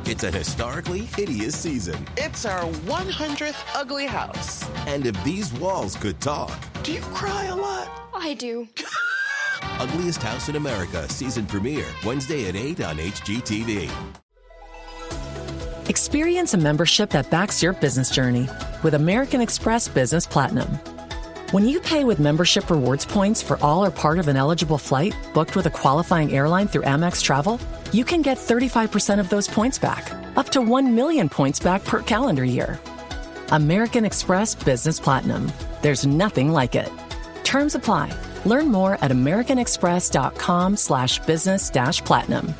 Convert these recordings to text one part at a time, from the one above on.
It's a historically hideous season. It's our 100th ugly house. And if these walls could talk... Do you cry a lot? I do. Ugliest House in America season premiere Wednesday at 8 on HGTV. Experience a membership that backs your business journey with American Express Business Platinum. When you pay with membership rewards points for all or part of an eligible flight booked with a qualifying airline through Amex Travel, you can get 35% of those points back, up to 1 million points back per calendar year. American Express Business Platinum. There's nothing like it. Terms apply. Learn more at americanexpress.com/business-platinum.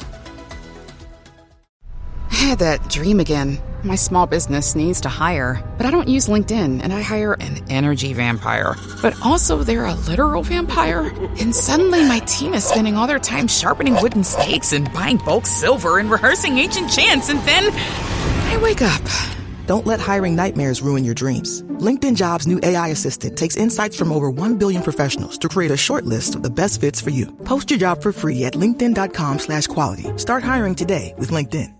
I had that dream again. My small business needs to hire, but I don't use LinkedIn, and I hire an energy vampire. But also they're a literal vampire. And suddenly my team is spending all their time sharpening wooden stakes and buying bulk silver and rehearsing ancient chants, and then I wake up. Don't let hiring nightmares ruin your dreams. LinkedIn Jobs' new AI assistant takes insights from over 1 billion professionals to create a short list of the best fits for you. Post your job for free at linkedin.com/quality. Start hiring today with LinkedIn.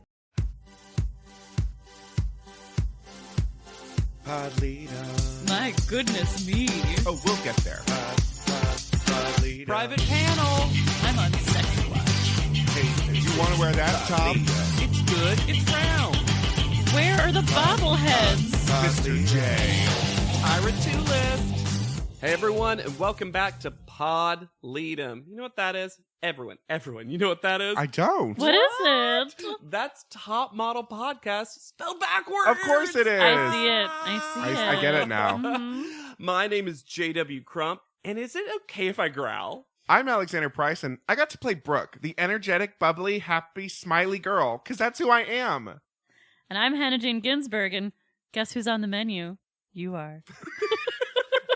Pod leader. My goodness me. Oh, we'll get there. Pod leader. Private panel. I'm on Sex Watch. Hey, do you want to wear that, Tom? It's good. It's round. Where are the bobbleheads? Mr. J. Ira Two-List. Hey, everyone, and welcome back to Pod Lead'em. You know what that is? Everyone, you know what that is? I don't. What is it? That's Top Model Podcast spelled backwards. Of course it is. I see it. I see it. I get it now. Mm-hmm. My name is JW Crump, and is it okay if I growl? I'm Alexander Price, and I got to play Brooke, the energetic, bubbly, happy, smiley girl, because that's who I am. And I'm Hannah Jane Ginsburg, and guess who's on the menu? You are.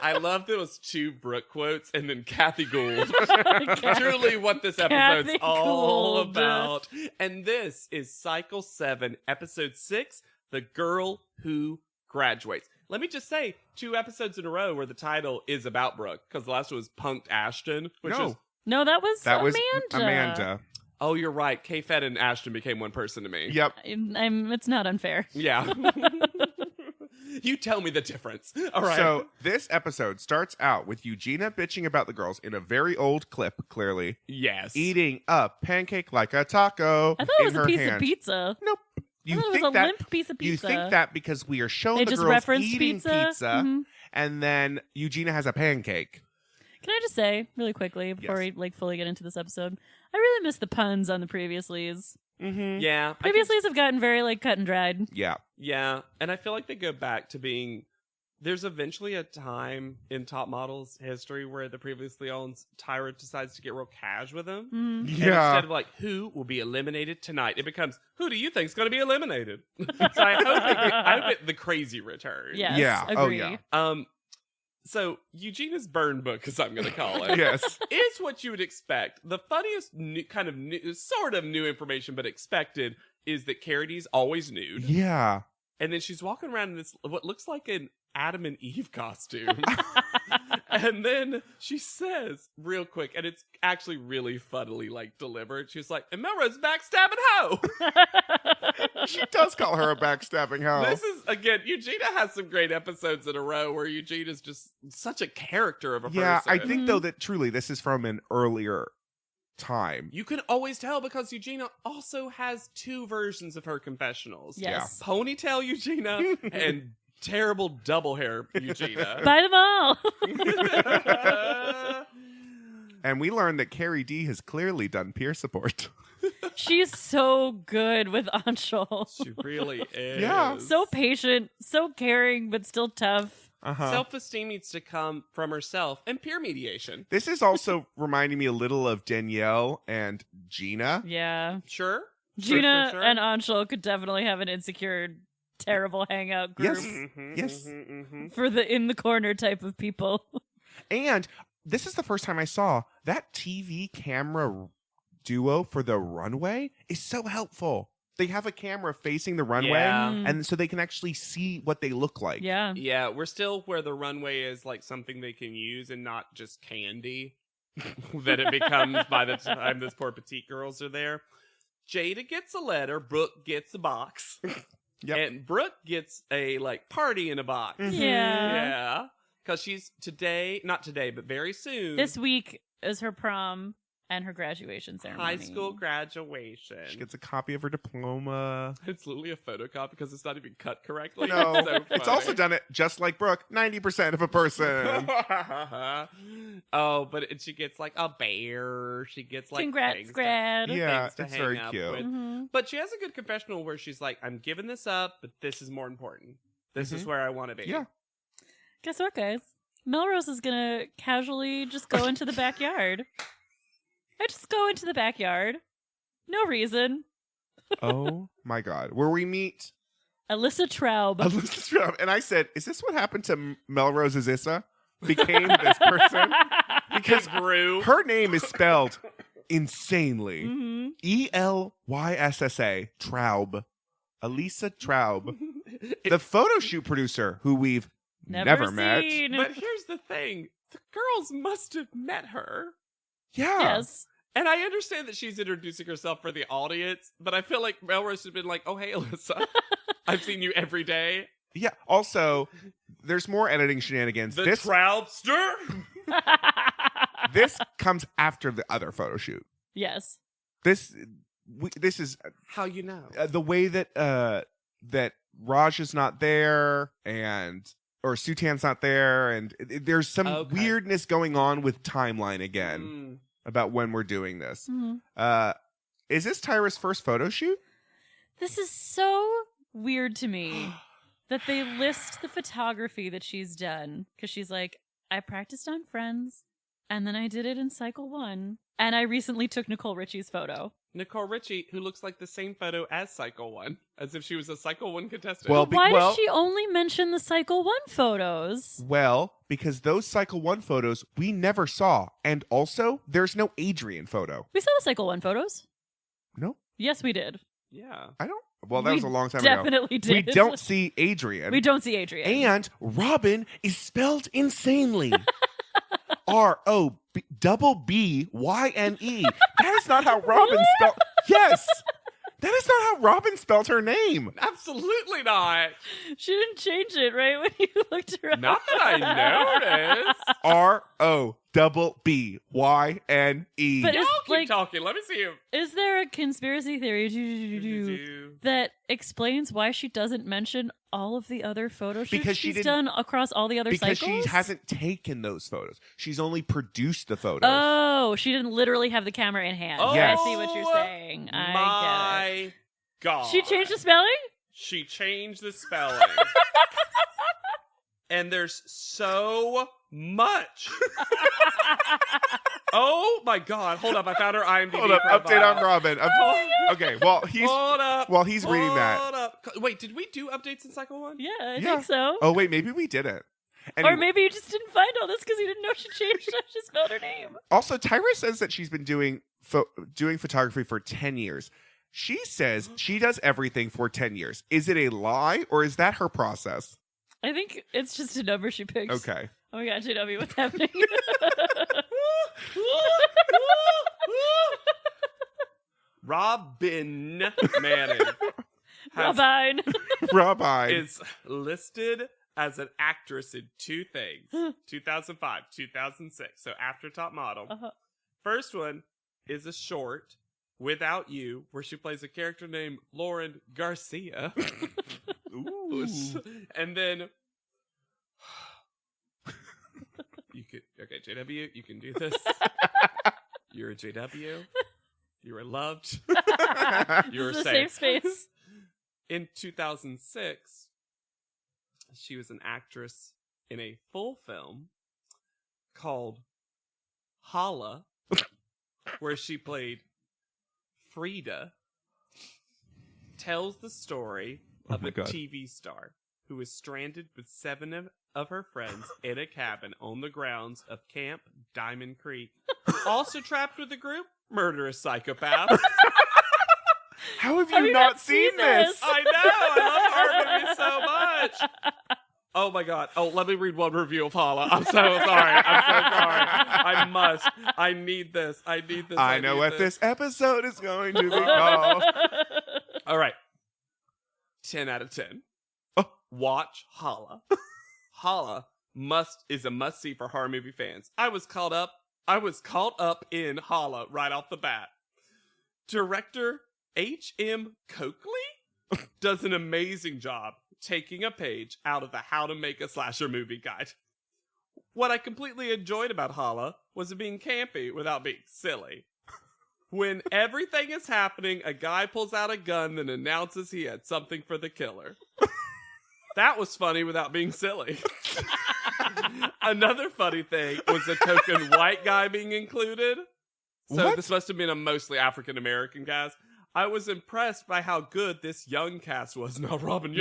I love those two Brooke quotes and then Kathy Gould. Truly what this episode's Kathy all Gould. about. And this is Cycle 7, Episode 6, The Girl Who Graduates. Let me just say, 2 episodes in a row where the title is about Brooke, because the last one was Punked Ashton. No, that was Amanda. Oh, you're right. K-Fed and Ashton became one person to me. Yep. It's not unfair. Yeah. You tell me the difference. All right. So this episode starts out with Eugenia bitching about the girls in a very old clip, clearly. Yes. Eating a pancake like a taco. I thought it was in a her piece hand. of pizza. Nope. I thought it was a limp piece of pizza. You think that because we are showing They the just girls referenced eating pizza? pizza, and then Eugenia has a pancake. Can I just say, really quickly, before we fully get into this episode, I really miss the puns on the previouslys. Mm-hmm. Yeah. Previouslys have gotten very, cut and dried. Yeah. Yeah. And I feel like they go back to being... There's eventually a time in Top Model's history where the previously owned Tyra decides to get real cash with him. Mm-hmm. And Yeah. instead of who will be eliminated tonight, it becomes, who do you think's going to be eliminated? So I hope the crazy return. Yes, Yeah. agree. Oh, yeah. So Eugenia's burn book, as I'm going to call it, Yes. is what you would expect. The funniest sort of new information, but expected, is that Carrie D's always nude. Yeah. And then she's walking around in this, what looks like an Adam and Eve costume. And then she says, real quick, and it's actually really funnily delivered. She's like, and Melrose backstabbing hoe. She does call her a backstabbing hoe. This is, again, Eugenia has some great episodes in a row where Eugenia's just such a character of a person. Yeah, I think, though, that truly this is from an earlier time. You can always tell because Eugenia also has 2 versions of her confessionals. Yes. Yeah. Ponytail Eugenia and terrible double hair Eugenia. Buy them all. And we learned that Carrie D has clearly done peer support. She's so good with Anshul. She really is. Yeah. So patient, so caring, but still tough. Uh-huh. Self-esteem needs to come from herself and peer mediation. This is also reminding me a little of Danielle and Gina. Yeah. Sure. Gina Sure. and Anshul could definitely have an insecure, terrible hangout group. Yes. Mm-hmm, Yes. mm-hmm, mm-hmm. For the in the corner type of people. And this is the first time I saw that TV camera duo for the runway is so helpful. They have a camera facing the runway, Yeah. and so they can actually see what they look like. Yeah. Yeah, we're still where the runway is something they can use and not just candy that it becomes by the time those poor petite girls are there. Jada gets a letter, Brooke gets a box. Yep. And Brooke gets a party in a box. Yeah. Yeah. Because she's not today, but very soon. This week is her prom and her graduation ceremony. High school graduation. She gets a copy of her diploma. It's literally a photocopy because it's not even cut correctly. No, It's so it's funny. also done it just like Brooke, 90% of a person. Oh, but she gets a bear. She gets Congrats, things grad. Yeah, things to it's hang very up cute. with. Mm-hmm. But she has a good confessional where she's like, I'm giving this up, but this is more important. This is where I want to be. Yeah. Guess what, guys? Melrose is gonna casually just go into the backyard. I just go into the backyard. No reason. Oh my God. Where we meet Alyssa Traub. Alyssa Traub. And I said, is this what happened to Melrose's Issa? Became this person? Because her name is spelled insanely. Mm-hmm. Elyssa. Traub. Alyssa Traub. The photo shoot producer who we've never met. seen. But here's the thing. The girls must have met her. Yeah. Yes. And I understand that she's introducing herself for the audience, but I feel like Melrose has been like, oh, hey, Alyssa. I've seen you every day. Yeah. Also, there's more editing shenanigans. The This this comes after the other photo shoot. Yes. This is How you know? the way that that Raj is not there or Sutan's not there, and there's some weirdness going on with timeline again about when we're doing this. Mm-hmm. Is this Tyra's first photo shoot? This is so weird to me that they list the photography that she's done, because she's like, I practiced on Friends, and then I did it in Cycle 1, and I recently took Nicole Richie's photo. Nicole Richie, who looks like the same photo as Cycle 1, as if she was a Cycle 1 contestant. Well, Why does she only mention the Cycle 1 photos? Well, because those Cycle 1 photos we never saw, and also there's no Adrian photo. We saw the Cycle 1 photos. No? Yes, we did. yeah. I don't. Well, that We was a long time ago. definitely did. We don't see Adrian. We don't see Adrian. And Robin is spelled insanely. ROBBYNE. That is not how Robin spelled. Yes. That is not how Robin spelled her name. Absolutely not. She didn't change it, right, when you looked her up? Not that I noticed. ROBBYNE. But Y'all it's keep talking. Let me see him. Is there a conspiracy theory that explains why she doesn't mention all of the other photo shoots Because she she's didn't- done across all the other Because cycles? she hasn't taken those photos. She's only produced the photos. Oh, she didn't literally have the camera in hand. Oh, Yes. I see what you're saying. I get it. My God. She changed the spelling? She changed the spelling. And there's so much. Oh my God. Hold up. I found her IMDb Hold up. profile. Update on Robin. Okay. While he's reading that. Hold up. Wait, did we do updates in Cycle 1? Yeah, I think so. Oh, wait. Maybe we didn't. Or maybe you just didn't find all this because you didn't know she changed how she spelled her name. Also, Tyra says that she's been doing photography for 10 years. She says she does everything for 10 years. Is it a lie or is that her process? I think it's just a number she picks. Okay. Oh my God, JW, what's happening? Robin Manning Robbyne. Robbyne is listed as an actress in two things. 2005, 2006. So after Top Model. Uh-huh. First one is a short, Without You, where she plays a character named Lauren Garcia. Ooh. And then you could, okay, JW, you can do this. You're a JW. You are loved. You're This is a safe. safe space. In 2006, she was an actress in a full film called Holla, where she played Frida. Tells the story of a God. TV star who is stranded with 7 of her friends in a cabin on the grounds of Camp Diamond Creek. Also trapped with a group, murderous psychopath. How have you not seen this? I know. I love horror movies so much. Oh my God. Oh, let me read one review of Holla. I'm so sorry. I'm so sorry. I must. I need this. I know what this episode is going to be called. All right. 10 out of 10. Oh. Watch Holla. Holla is a must-see for horror movie fans. I was caught up in Holla right off the bat. Director H.M. Coakley does an amazing job taking a page out of the How to Make a Slasher Movie guide. What I completely enjoyed about Holla was it being campy without being silly. When everything is happening, a guy pulls out a gun and announces he had something for the killer. That was funny without being silly. Another funny thing was a token white guy being included. So this must have been a mostly African-American cast. I was impressed by how good this young cast was. Not Robbyne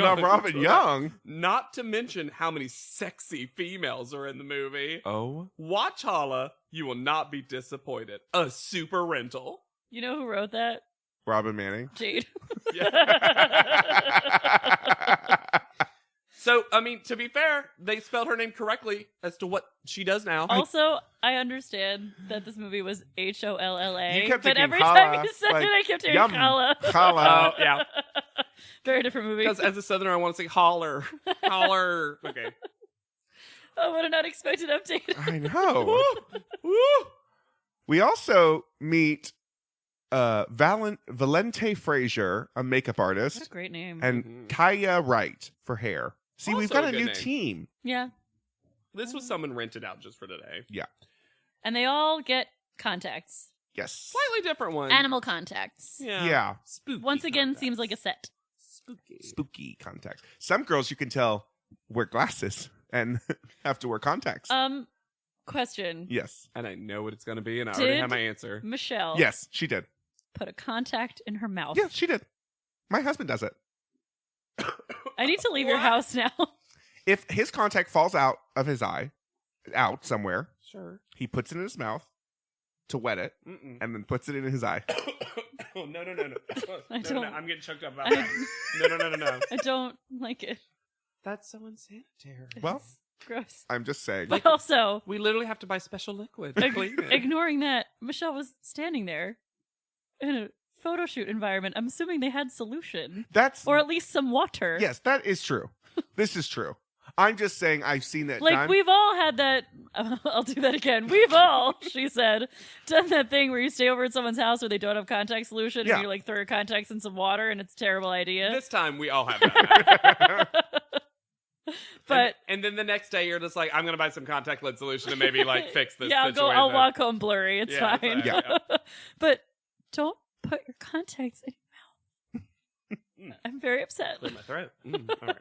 Young. Not to mention how many sexy females are in the movie. Oh. Watch Holla. You will not be disappointed. A super rental. You know who wrote that? Robin Manning. Jade. So, I mean, to be fair, they spelled her name correctly as to what she does now. Also, I understand that this movie was Holla. You kept but thinking every holla, time you said like, it, I kept hearing yum, holla. holla. Oh, yeah. Very different movie. Because as a Southerner, I want to say holler. Holler. Okay. Oh, what an unexpected update. I know. Woo. We also meet Valente Frazier, a makeup artist. What a great name. And Kaya Wright for hair. See, Also we've got a a good new name. team. Yeah. This was someone rented out just for today. Yeah. And they all get contacts. Yes. Slightly different one. Animal contacts. Yeah. Spooky Once again, contacts. seems like a set. Spooky contacts. Some girls, you can tell, wear glasses and have to wear contacts. Question. Yes. And I know what it's going to be, and I already Did have my answer. Michelle Yes, she did. put a contact in her mouth? Yeah, she did. My husband does it. I need to leave your house now. If his contact falls out of his eye, out somewhere, Sure. he puts it in his mouth to wet it, and then puts it in his eye. Oh, no. I No, don't- I'm getting choked up about that. No. I don't like it. That's so unsanitary. Well, It's gross. I'm just saying. But also, We literally have to buy special liquid to clean it. ignoring that, Michelle was standing there in a photo shoot environment. I'm assuming they had solution. That's Or at least some water. yes, that is true. This is true. I'm just saying I've seen that Like, done. we've all had that. I'll do that again. We've all, she said, done that thing where you stay over at someone's house where they don't have contact solution Yeah. and you like throw your contacts in some water and it's a terrible idea. This time, we all have that. But and then the next day, you're just like, I'm going to buy some contact lens solution and maybe like fix this yeah, situation. I'll walk home blurry. It's Yeah, fine. it's fine, yeah. But don't put your contacts in your mouth. I'm very upset. Clear my throat. All right.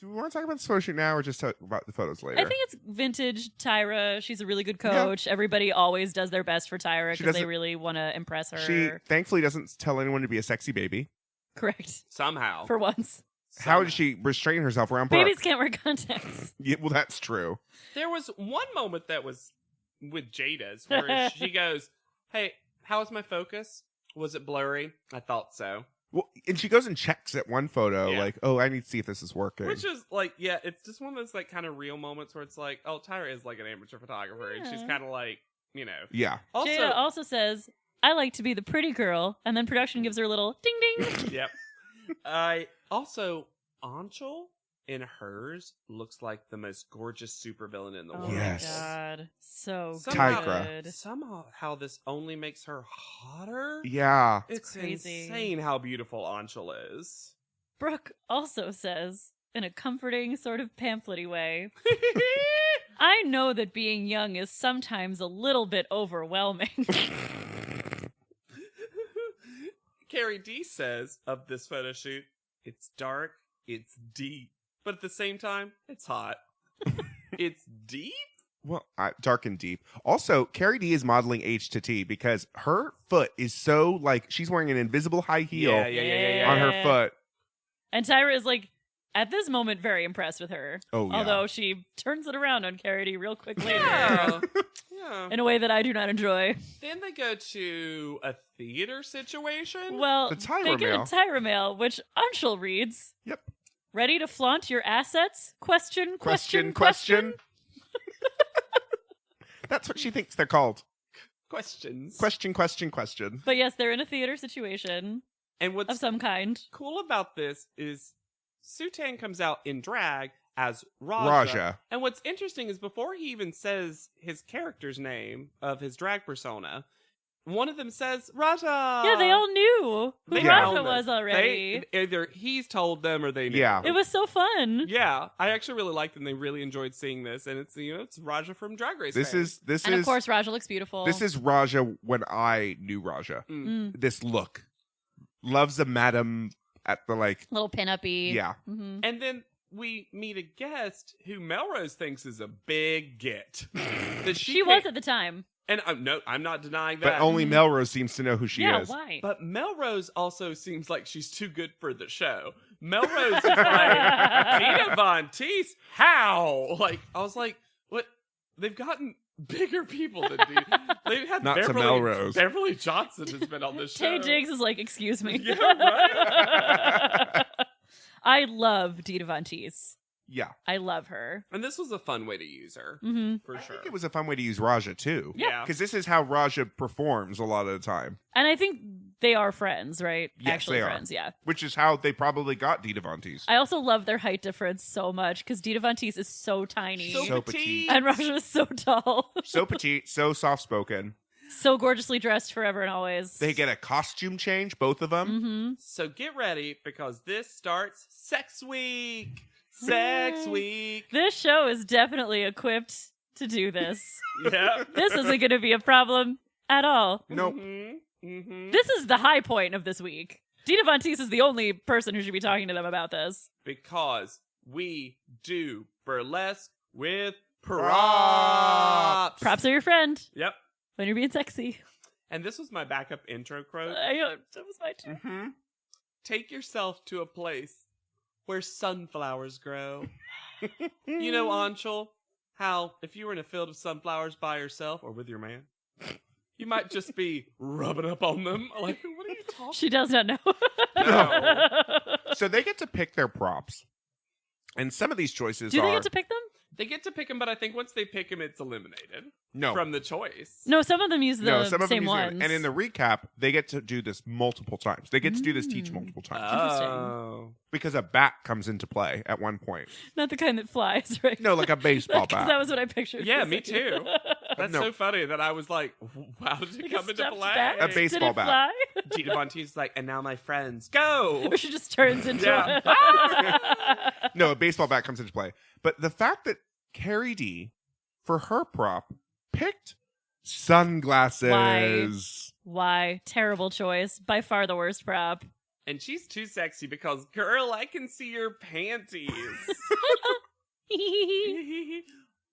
Do we want to talk about this photo shoot now or just talk about the photos later? I think it's vintage Tyra. She's a really good coach. Everybody always does their best for Tyra She because they doesn't- really want to impress her. She thankfully doesn't tell anyone to be a sexy baby. Correct. Somehow. For once. How did she restrain herself around Brooke? Babies can't wear contacts. Yeah, well, that's true. There was one moment that was with Jada's where she goes, hey, how was my focus? Was it blurry? I thought so. Well, and she goes and checks at one photo, Yeah. like, oh, I need to see if this is working. Which is like, yeah, it's just one of those like kind of real moments where it's like, oh, Tyra is like an amateur photographer, and she's Yeah. kind of like, you know. yeah. Also, Jada also says, I like to be the pretty girl. And then production gives her a little ding ding. yep. I also Anshul in hers looks like the most gorgeous supervillain in the Oh world. Yes. my god. So Tigra. good. Somehow this only makes her hotter. Yeah. It's crazy. insane how beautiful Anshul is. Brooke also says, in a comforting, sort of pamphlet-y way, I know that being young is sometimes a little bit overwhelming. Carrie D says of this photo shoot, it's dark, it's deep, but at the same time, it's hot. It's deep? Well, dark and deep. Also, Carrie D is modeling H to T because her foot is so, like, she's wearing an invisible high heel Yeah. on her foot. And Tyra is, like, at this moment, very impressed with her. Oh, yeah. Although she turns it around on Carrie D real quick later. Yeah. Yeah. In a way that I do not enjoy. Then they go to a theater situation. Well, The Tyra they get mail. a Tyra mail, which Anshul reads. Yep. Ready to flaunt your assets? Question. That's what she thinks they're called. Questions. Question. But yes, they're in a theater situation And what's of some kind. cool about this is Sutan comes out in drag as Raja. Raja. And what's interesting is before he even says his character's name of his drag persona, one of them says Raja. Yeah, they all knew who They Raja all know. was already. Either he's told them or they knew. Yeah. It was so fun. Yeah, I actually really liked it and they really enjoyed seeing this. And it's, it's Raja from Drag Race. This fame. is And of course, Raja looks beautiful. This is Raja when I knew Raja. This look. Loves a madam at the little pin-up-y. Yeah. Mm-hmm. And then we meet a guest who Melrose thinks is a big get. That She was at the time. And no, I'm not denying that. But only Melrose seems to know who she Yeah, is. why? But Melrose also seems like she's too good for the show. Melrose is like, Tina Von Teese, how? Like, I was like, what? They've gotten bigger people than they've had Not to Melrose. Beverly Johnson has been on this show. Tay Diggs is like, excuse me. Yeah, right? I love Dita Von Teese. Yeah. I love her. And this was a fun way to use her, Mm-hmm. for I sure. think it was a fun way to use Raja, too. Yeah. Because this is how Raja performs a lot of the time. And I think they are friends, right? Yes, Actually they are. friends, yeah. Which is how they probably got Dita Von Teese. I also love their height difference so much because Dita Von Teese is so tiny. So petite. And Raja is so tall. So petite, so soft-spoken. So gorgeously dressed forever and always. They get a costume change, both of them. Mm-hmm. So get ready because this starts Sex Week. Sex Yay. Week. This show is definitely equipped to do this. Yeah. This isn't going to be a problem at all. Nope. Mm-hmm. This is the high point of this week. Dita Von Teese is the only person who should be talking to them about this. Because we do burlesque with Props. Props are your friend Yep. when you're being sexy. And this was my backup intro quote. That was my turn. Mm-hmm. Take yourself to a place where sunflowers grow. You know, Anshul, how if you were in a field of sunflowers by yourself or with your man, you might just be rubbing up on them. Like, what are you talking She does not know. No. So they get to pick their props. And some of these choices Do are... they get to pick them? They get to pick them, but I think once they pick them, it's eliminated No. from the choice. No, some of them use the some of them same use it. ones. And in the recap, they get to do this multiple times. They get to do this teach multiple times. Oh. Because a bat comes into play at one point. Not the kind that flies, right? No, like a baseball 'Cause bat. that was what I pictured. Yeah, for a me second. too. That's No. so funny that I was like, how did it Like come a into stuffed play? bat? A baseball Did it bat. fly? Gina Von Teese's like, and now my friends, go! Or she just turns into Yeah. a... No, a baseball bat comes into play. But the fact that Carrie D, for her prop, picked sunglasses. Why? Terrible choice. By far the worst prop. And she's too sexy because, girl, I can see your panties.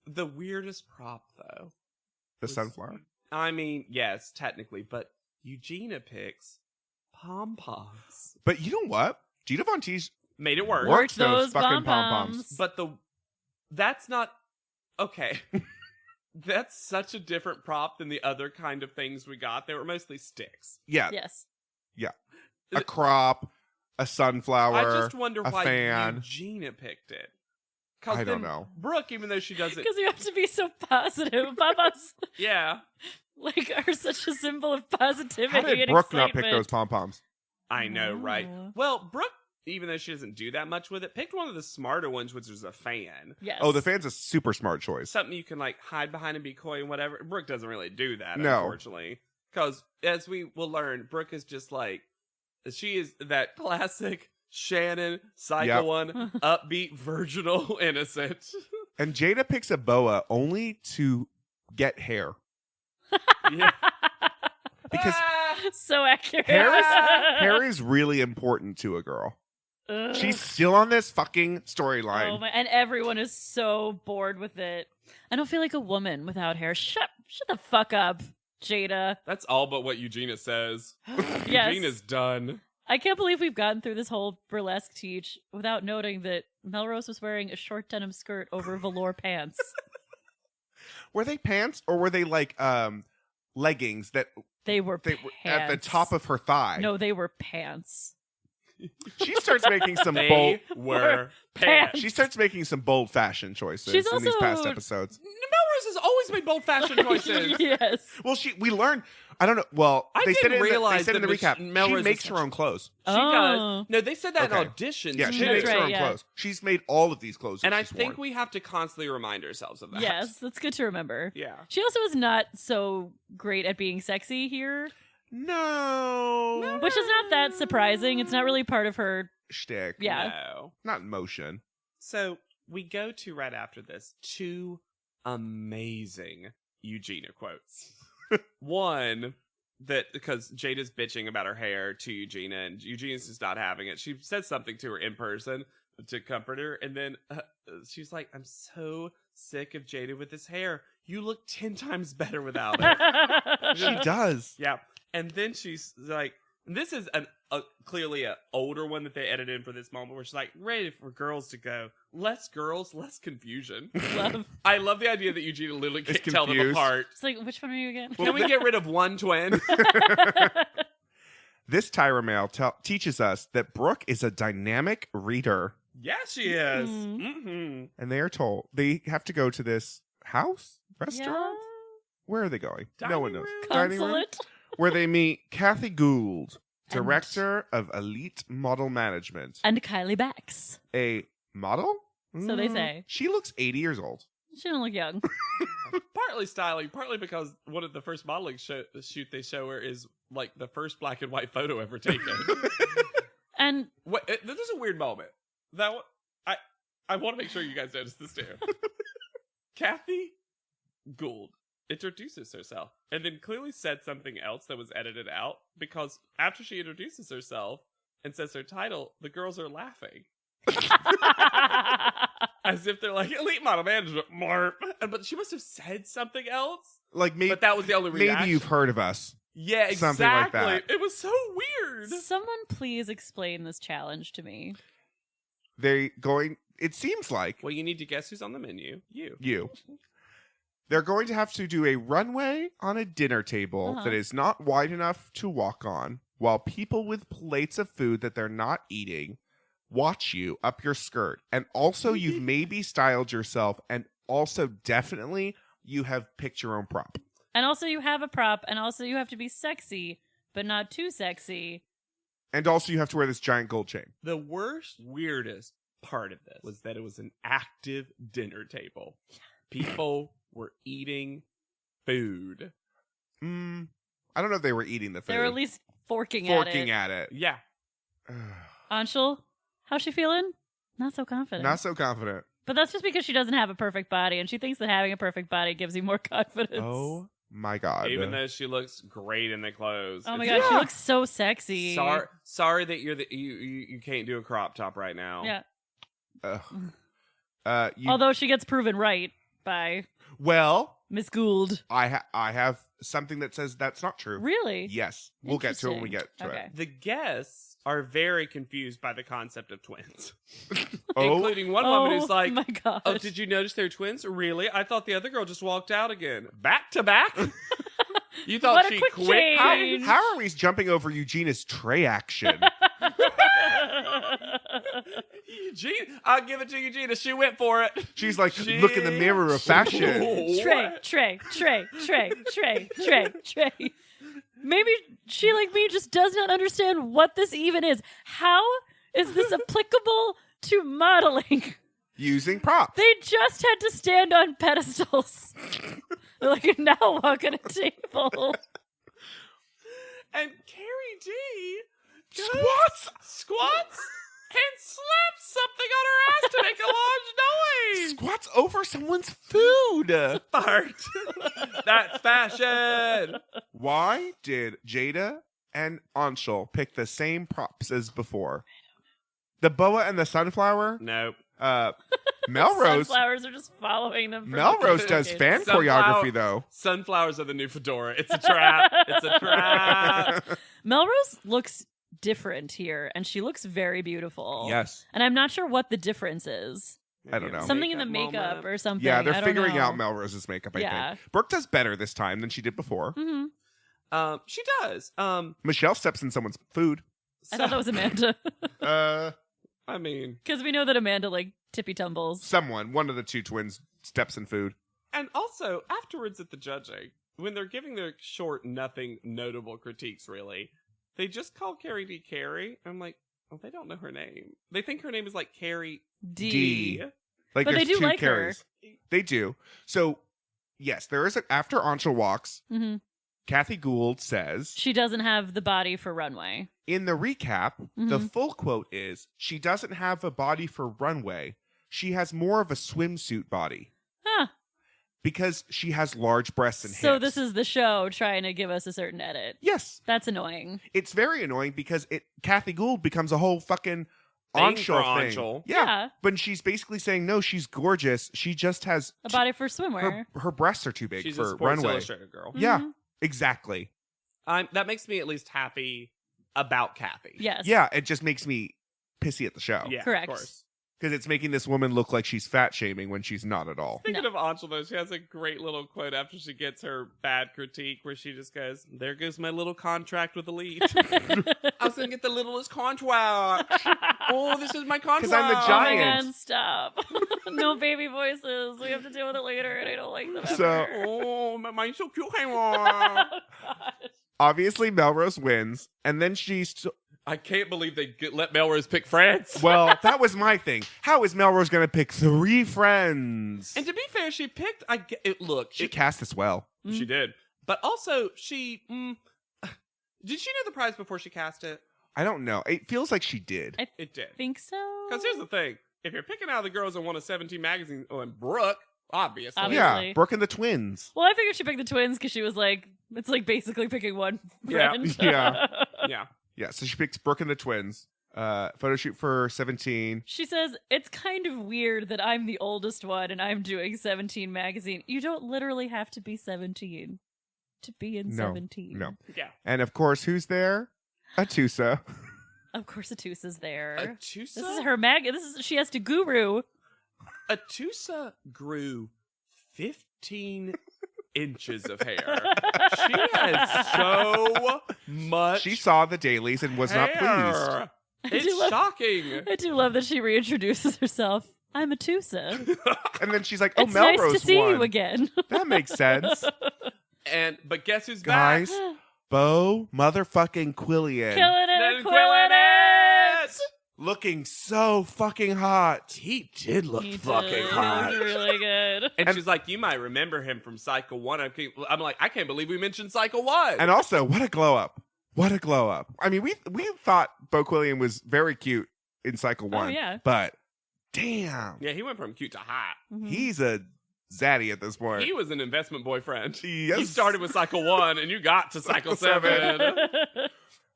The weirdest prop, though. The sunflower. I mean, yes, technically, but Eugenia picks pom-poms. But you know what? Gina Von Teese Made it work. works those those fucking pom-poms. pom-poms. But that's not, okay. That's such a different prop than the other kind of things we got. They were mostly sticks. Yeah. Yes. A crop, a sunflower, I just wonder a why fan. Eugenia picked it. 'Cause I don't then know. Brooke, even though she doesn't, Because you have to be so positive. Papas yeah, are such a symbol of positivity How did and Brooke not excitement. pick those pom-poms? I know, right? Oh. Well, Brooke, even though she doesn't do that much with it, picked one of the smarter ones, which is a fan. Yes. Oh, the fan's a super smart choice. Something you can like hide behind and be coy and whatever. Brooke doesn't really do that, No. unfortunately. Because as we will learn, Brooke is just like, she is that classic Shannon, Psycho Yep. one, upbeat, virginal, innocent. And Jada picks a boa only to get hair. Yeah. Because so accurate. hair is really important to a girl. Ugh. She's still on this fucking storyline. Oh my, and everyone is so bored with it. I don't feel like a woman without hair. Shut the fuck up, Jada. That's all but what Eugenia says. Yes. Eugenia's done. I can't believe we've gotten through this whole burlesque teach without noting that Melrose was wearing a short denim skirt over velour pants. Were they pants or were they like leggings that They were they pants. were at the top of her thigh? No, they were pants. She starts making some They bold were pants. pants. She starts making some bold fashion choices She's in these also- past episodes. Melrose has always always made bold fashion choices. Yes. Well, we learned. I don't know. Well, I they said didn't it realize in the recap. Melrose she makes is her own clothes. She does. No, they said that in auditions. Yeah, she too. makes her right, own yeah. clothes. She's made all of these clothes. And that I she's think worn. we have to constantly remind ourselves of that. Yes, that's good to remember. Yeah. She also is not so great at being sexy here, No. which is not that surprising. It's not really part of her. Shtick. Yeah. No. Not in motion. So we go to right after this 2 amazing Eugenia quotes. One that because Jada's bitching about her hair to Eugenia and Eugenia's just not having it. She said something to her in person to comfort her, and then she's like, "I'm so sick of Jada with his hair. You look 10 times better without it." She does. Yeah, and then she's like, "This is clearly an older one that they edited in for this moment, where she's like, ready for girls to go, less girls, less confusion." I love the idea that Eugenia literally can't tell them confused. apart. It's like, which one are you again? Can we get rid of one twin? This Tyra mail teaches us that Brooke is a dynamic reader, Yes, she is. Mm-hmm. and they are told they have to go to this house restaurant. Yeah. Where are they going? No Dining one knows. room? Dining room, Consulate. where they meet Kathy Gould, And- director of Elite Model Management. And Kylie Bax. A model? So they say. She looks 80 years old. She don't look young. Partly styling, partly because one of the first modeling shoot they show her is like the first black and white photo ever taken. And There's a weird moment. That one, I want to make sure you guys notice this too. Kathy Gould introduces herself and then clearly said something else that was edited out, because after she introduces herself and says her title, the girls are laughing. As if they're like, elite model management, but she must have said something else. Like maybe, But that was the only reaction. maybe you've heard of us. Yeah, exactly. Something like that. It was so weird. someone please explain this challenge to me. It seems like Well, you need to guess who's on the menu. you. They're going to have to do a runway on a dinner table that is not wide enough to walk on, while people with plates of food that they're not eating watch you up your skirt. And also you've maybe styled yourself, and also definitely you have picked your own prop. And also you have a prop, and also you have to be sexy, but not too sexy. And also you have to wear this giant gold chain. The worst, weirdest part of this was that it was an active dinner table. People were eating food. I don't know if they were eating the food. They were at least forking at it. Yeah. Anshul, how's she feeling? Not so confident. Not so confident. But that's just because she doesn't have a perfect body, and she thinks that having a perfect body gives you more confidence. Oh my god. Even though she looks great in the clothes. Oh my It's- god, she looks so sexy. Sorry that you can't do a crop top right now. Yeah. You, Although she gets proven right by well, Miss Gould. I have something that says that's not true. Really? Yes. We'll get to it when we get to Okay. it. The guests are very confused by the concept of twins. Oh, Including one woman who's like, my god. "Oh, did you notice they're twins? Really? I thought the other girl just walked out again. Back to back? You thought What a she quick quit? change. how are we jumping over Eugenia's tray action? Eugene, I'll give it to Eugenia. She went for it. She's like, look in the mirror of fashion. Trey. Maybe she, like me, just does not understand what this even is. How is this applicable to modeling? Using props. They just had to stand on pedestals. They're like, now walk on a table. And Carrie D Squats and slaps something on her ass to make a large noise. Squats over someone's food. Fart. That's fashion. Why did Jada and Anshul pick the same props as before? The boa and the sunflower? Nope. Melrose. Sunflowers are just following them. for Melrose does decades. fan Sunflower- choreography, though. Sunflowers are the new fedora. It's a trap. It's a trap. Melrose looks different here, and she looks very beautiful. Yes. And I'm not sure what the difference is. I don't know. Something in the makeup or something. Yeah, they're I don't figuring know. out Melrose's makeup, I Yeah. think. Brooke does better this time than she did before. Mm-hmm. She does. Michelle steps in someone's food. I thought that was Amanda. I mean, Because we know that Amanda, like, tippy tumbles. One of the two twins steps in food. And also, afterwards at the judging, when they're giving their short, nothing notable critiques, really, they just call Carrie D Carrie. I'm like, well, they don't know her name. They think her name is like Carrie D. Like, But there's they do two like her. Carries. They do. So, yes, there is after Anshul walks, Mm-hmm. Kathy Gould says, She doesn't have the body for runway. in the recap, the full quote is, she doesn't have a body for runway. She has more of a swimsuit body. Huh. Because she has large breasts and hips. So this is the show trying to give us a certain edit. Yes. That's annoying. It's very annoying because Kathy Gould becomes a whole fucking Thing for Anshul thing. Anshul. Yeah. But she's basically saying, no, she's gorgeous. She just has... A body for swimwear. her breasts are too big She's for a Sports runway. Illustrated girl. Yeah, exactly. That makes me at least happy about Kathy. Yes. Yeah, it just makes me pissy at the show. Yeah, Correct. of course. Because it's making this woman look like she's fat shaming when she's not at all. Speaking of Anshul, though, she has a great little quote after she gets her bad critique where she just goes, there goes my little contract with Elite. I was going to get the littlest contract. Oh, this is my contract. 'Cause I'm the Oh my giant. god, stop. No baby voices. We have to deal with it later, and I don't like them ever. So- Oh, mine's so cute. Oh, gosh. Obviously, Melrose wins, and then I can't believe they let Melrose pick France. well, that was my thing. How is Melrose going to pick 3 friends? And to be fair, she picked. Look, She cast this well. she did, but also she. Did she know the prize before she cast it? I don't know. It feels like she did. I It did. think so. Because here's the thing: if you're picking out of the girls in one of 17 magazines, and Brooke, obviously, Obviously. Yeah, Brooke and the twins. Well, I figured she picked the twins because she was like, it's like basically picking one Yeah. friend. Yeah. yeah. Yeah, so she picks Brooke and the twins. Photo shoot for 17. She says, it's kind of weird that I'm the oldest one and I'm doing 17 magazine. You don't literally have to be 17 to be in 17. No. Yeah. And of course, who's there? Atusa. Of course Atusa's there. Atusa? This is her she has to guru. Atusa grew 15 inches of hair. She has so much. She saw the dailies and was not pleased. It's shocking. I do love that she reintroduces herself. I'm Atusa. And then she's like, "Oh, It's Melrose nice to see won." you again. That makes sense, But guess who's guys. back? Bo motherfucking Quillian, Killing it, Then quilling it. looking so fucking hot. He did look He fucking did. hot. He looked really good. And she's like, you might remember him from Cycle 1. I'm like, I can't believe we mentioned Cycle 1. And also, what a glow up! What a glow up! I mean, we thought Bo Quillian was very cute in Cycle 1. Oh, yeah. But damn, Yeah, he went from cute to hot. he's a zaddy at this point. He was an investment boyfriend. Yes. You started with Cycle 1 and you got to Cycle 7.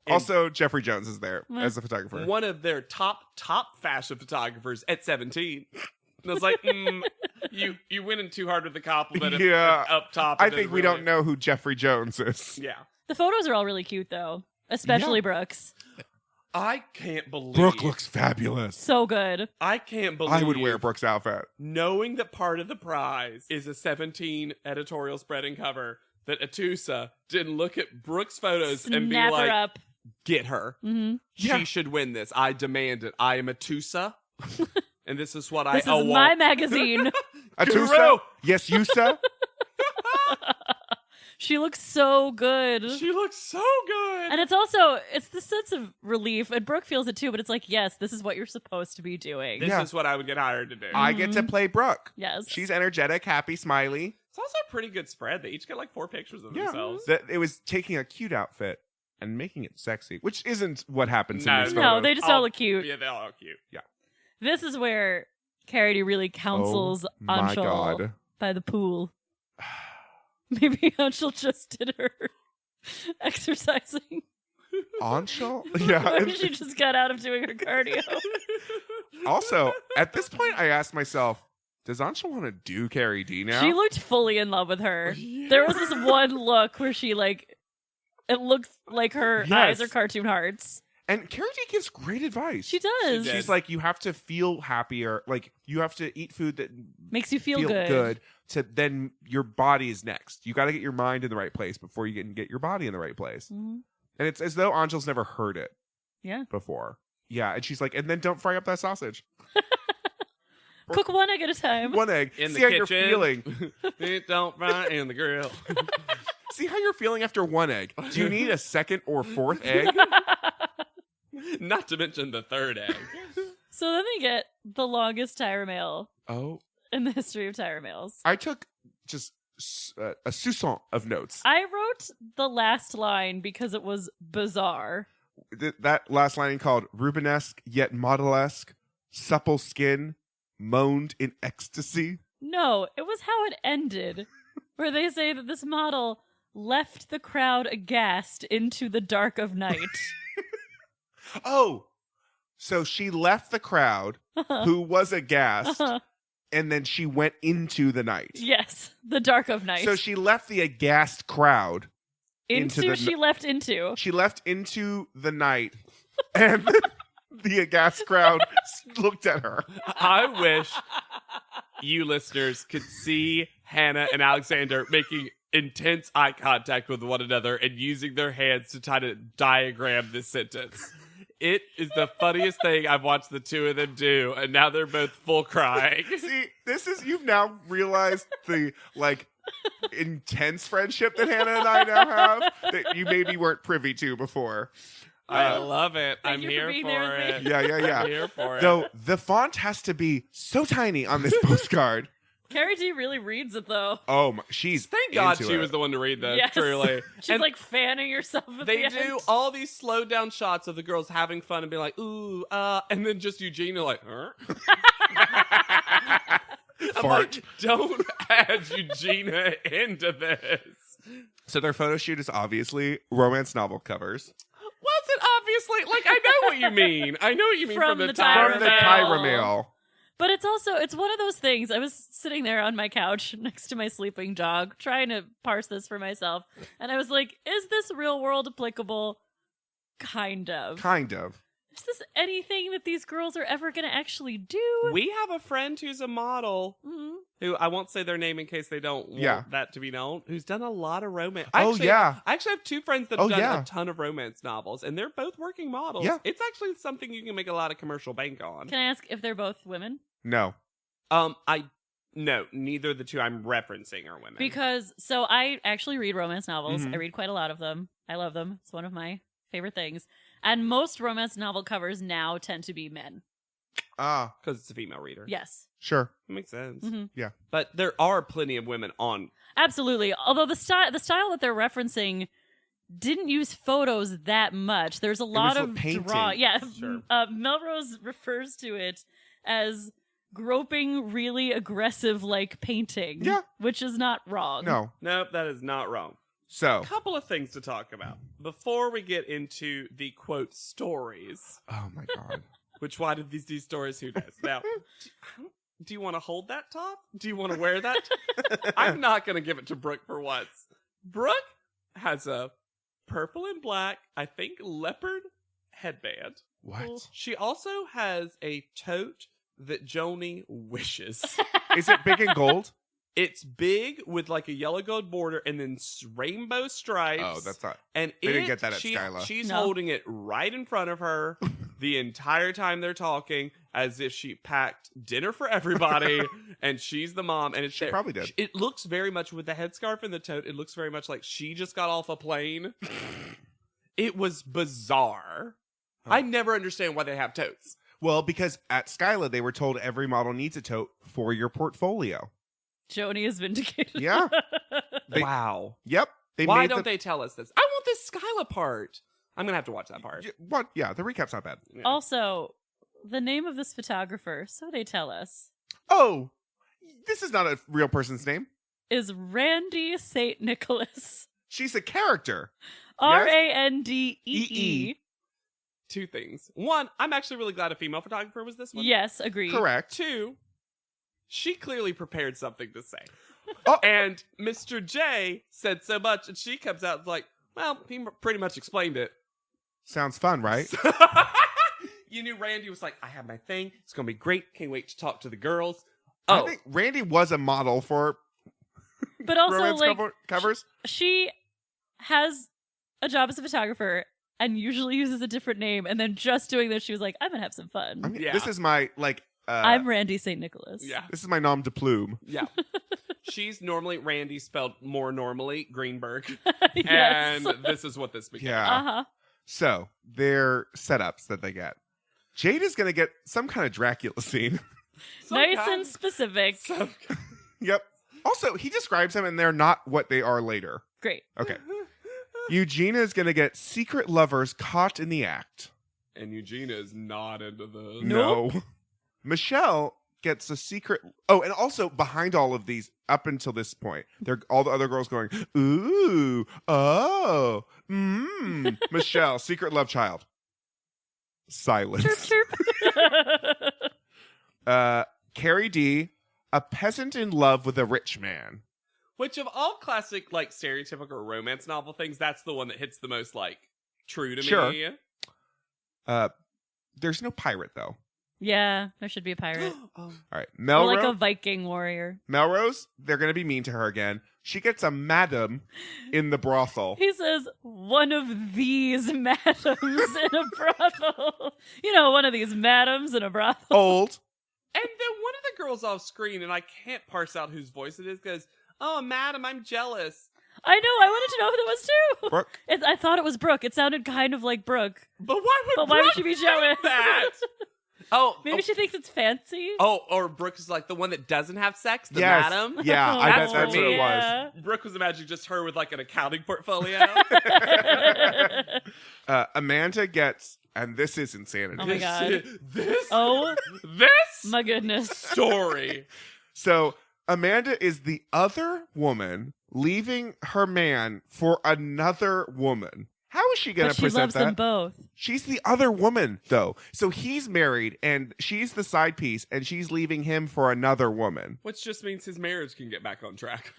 Also, Jeffrey Jones is there as a photographer. One of their top fashion photographers at 17. And I was like, you went in too hard with the compliment Yeah. up top. I It think doesn't we really- don't know who Jeffrey Jones is. Yeah. The photos are all really cute, though. Especially Yeah. Brooks. I can't believe. Brooke looks fabulous. So good. I can't believe. I would wear Brooke's outfit. Knowing that part of the prize is a 17 editorial spreading cover, that Atusa didn't look at Brooke's photos and be Snap like, her up. get her. Mm-hmm. She should win this. I demand it. I am Atusa. And this is what This I is my magazine. Atusa? Guru. Yes, Yusa? She looks so good. She looks so good. And it's the sense of relief, and Brooke feels it too, but it's like, yes, this is what you're supposed to be doing. This Yeah. is what I would get hired to do. I get to play Brooke. Yes. She's energetic, happy, smiley. It's also a pretty good spread. They each get like 4 pictures of Yeah. themselves. It was taking a cute outfit and making it sexy, which isn't what happens No, in these No, photos. they just all look cute. Yeah, they all look cute. This is where Carity really counsels Oh my Anshul God. by the pool. Maybe Anshul just did her exercising. Anshul? Yeah. Maybe she just got out of doing her cardio. Also, at this point, I asked myself, does Anshul want to do Carrie D now? She looked fully in love with her. There was this one look where she it looks like her Yes. eyes are cartoon hearts. And Carrie D gives great advice. She does. She She's like, you have to feel happier. Like, you have to eat food that Makes you feel good. to then your body is next. You got to get your mind in the right place before you can get your body in the right place. Mhm. And it's as though Angel's never heard it Yeah. before. Yeah, and she's like, and then don't fry up that sausage. Cook one egg at a time. One egg. In See the how you're kitchen. feeling. It don't fry in the grill. See how you're feeling after one egg. Do you need a second or fourth egg? Not to mention the third egg. So then they get the longest tire mail Oh, in the history of tire mails. I took just a sousson of notes. I wrote the last line because it was bizarre. That last line called Rubenesque yet modelesque, supple skin, moaned in ecstasy. No, it was how it ended, where they say that this model left the crowd aghast into the dark of night. Oh, so she left the crowd who was aghast, and then she went into the night. Yes, the dark of night. So she left the aghast crowd She left into. She left into the night, and the aghast crowd looked at her. I wish you listeners could see Hannah and Alexander making intense eye contact with one another and using their hands to try to diagram this sentence. It is the funniest thing I've watched the two of them do, and now they're both full crying. See, you've now realized the, intense friendship that Hannah and I now have that you maybe weren't privy to before. I love it. Thank I'm you for here being for there with it. me. Yeah. I'm here for it. Though the font has to be so tiny on this postcard. Carrie D really reads it, though. Oh, she's Thank God into she it. was the one to read this, Yes. truly. She's And fanning herself at they the do end. all these slowed down shots of the girls having fun and being like, ooh, and then just Eugenia like, huh? I'm Fart. like, don't add Eugenia into this. So their photo shoot is obviously romance novel covers. Was it obviously? Like, I know what you mean. I know what you mean From from the the time. From the Tyra Tyra mail. mail. But it's one of those things. I was sitting there on my couch next to my sleeping dog, trying to parse this for myself. And I was like, is this real world applicable? Kind of. Kind of. Is this anything that these girls are ever going to actually do? We have a friend who's a model Mhm. who I won't say their name in case they don't want that to be known, who's done a lot of romance. Oh, yeah. I actually have two friends that have Oh, done yeah. a ton of romance novels, and they're both working models. Yeah. It's actually something you can make a lot of commercial bank on. Can I ask if they're both women? No. No, neither of the two I'm referencing are women. Because, so I actually read romance novels. Mhm. I read quite a lot of them. I love them. It's one of my favorite things. And most romance novel covers now tend to be men. Ah, because it's a female reader. Yes. sure. That makes sense. Mhm. Yeah. But there are plenty of women on. Absolutely. Although the style that they're referencing didn't use photos that much. There's a lot was of painting. draw. Yeah. Sure. Melrose refers to it as groping really aggressive like painting. Yeah. Which is not wrong. No. Nope, that is not wrong. So. A couple of things to talk about before we get into the quote stories. Oh my God. Which why did these stories? Who knows? Now, do you want to hold that top? Do you want to wear that? I'm not going to give it to Brooke for once. Brooke has a purple and black, I think, leopard headband. What? She also has a tote that Joni wishes. Is it big and gold? It's big with like a yellow gold border and then rainbow stripes. Oh, that's not. And They didn't get that at Skyla. She's No. holding it right in front of her the entire time they're talking, as if she packed dinner for everybody, and she's the mom. And it's She there. probably did. It looks very much with the headscarf and the tote. It looks very much like she just got off a plane. It was bizarre. Huh. I never understand why they have totes. Well, because at Skyla, they were told every model needs a tote for your portfolio. Joni is vindicated. Yeah. They- Wow. Yep. They Why made don't they tell us this? I want this Skyla part. I'm going to have to watch that part. What? Yeah, the recap's not bad. Yeah. Also, the name of this photographer, so they tell us, Oh, this is not a real person's name. is Randy St. Nicholas. She's a character. Randee. Two things. One, I'm actually really glad a female photographer was this one. Yes, agreed. Correct. Two, she clearly prepared something to say. Oh. And Mr. J said so much, and she comes out and is like, well, he pretty much explained it. Sounds fun, right? You knew Randy was like, I have my thing. It's going to be great. Can't wait to talk to the girls. I Oh, think Randy was a model for But also, romance like, covers. she has a job as a photographer and usually uses a different name. And then just doing this, she was like, I'm going to have some fun. I mean, Yeah. this is my I'm Randy St. Nicholas. Yeah. This is my nom de plume. Yeah. She's normally Randy spelled more normally, Greenberg. Yes. And this is what this became. Yeah. Uh-huh. So, their setups that they get. Jade is going to get some kind of Dracula scene. Nice and specific. Yep. Also, he describes them and they're not what they are later. Great. Okay. Eugenia is going to get secret lovers caught in the act. And Eugenia is not into this. No. Michelle gets a secret. Oh, and also behind all of these, up until this point, they're all the other girls going, ooh, oh, Michelle, secret love child. Silence. Chirp, chirp. Carrie D, a peasant in love with a rich man. Which of all classic, like, stereotypical romance novel things, that's the one that hits the most, like, true to Sure. me. There's no pirate, though. Yeah, there should be a pirate. All right. Or Melrose. like a Viking warrior. Melrose, they're going to be mean to her again. She gets a madam in the brothel. He says, one of these madams in a brothel. You know, one of these madams in a brothel. Old. And then one of the girls off screen, and I can't parse out whose voice it is, goes, oh, madam, I'm jealous. I know, I wanted to know who that was too. Brooke. I thought it was Brooke. It sounded kind of like Brooke. But why would Brooke she be think jealous? that? Maybe she thinks it's fancy. Oh, or Brooke is like the one that doesn't have sex, the Yes. madam. Yeah, I bet for that's what me. it was. Brooke was imagining just her with like an accounting portfolio. Amanda gets, and this is insanity. Oh my God. This My goodness. story. So Amanda is the other woman leaving her man for another woman. How is she going But to she present loves that? them both. She's the other woman, though. So he's married, and she's the side piece, and she's leaving him for another woman. Which just means his marriage can get back on track.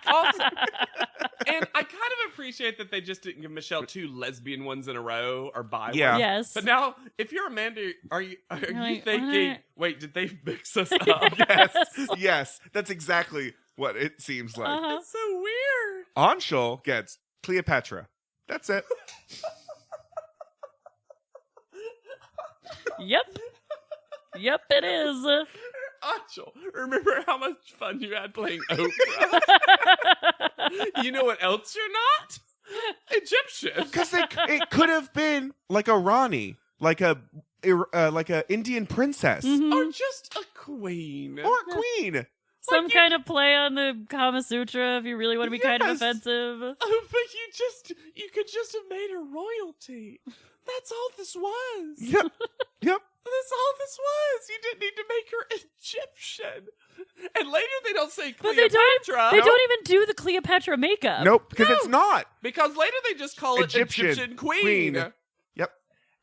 Also, and I kind of appreciate that they just didn't give Michelle 2 lesbian ones in a row or bi ones. Yeah. Yes. But now, if you're Amanda, are you like, thinking, what? wait, did they mix us up? Yes, yes, that's exactly what it seems like. Uh-huh. It's so weird. Anshul gets Cleopatra. That's it. Yep. Yep, it is. Anshul, remember how much fun you had playing Oprah? You know what else you're not? Egyptian. Because it could have been like a Rani, like a Indian princess, Or just a queen. or a queen. Some kind of play on the Kama Sutra if you really want to be kind of Yes. offensive. Oh, but you could just have made her royalty. That's all this was. Yep. That's all this was. You didn't need to make her Egyptian. And later they don't say But Cleopatra. they don't even do the Cleopatra makeup. Nope, because it's not. Because later they just call it Egyptian Queen. Yep.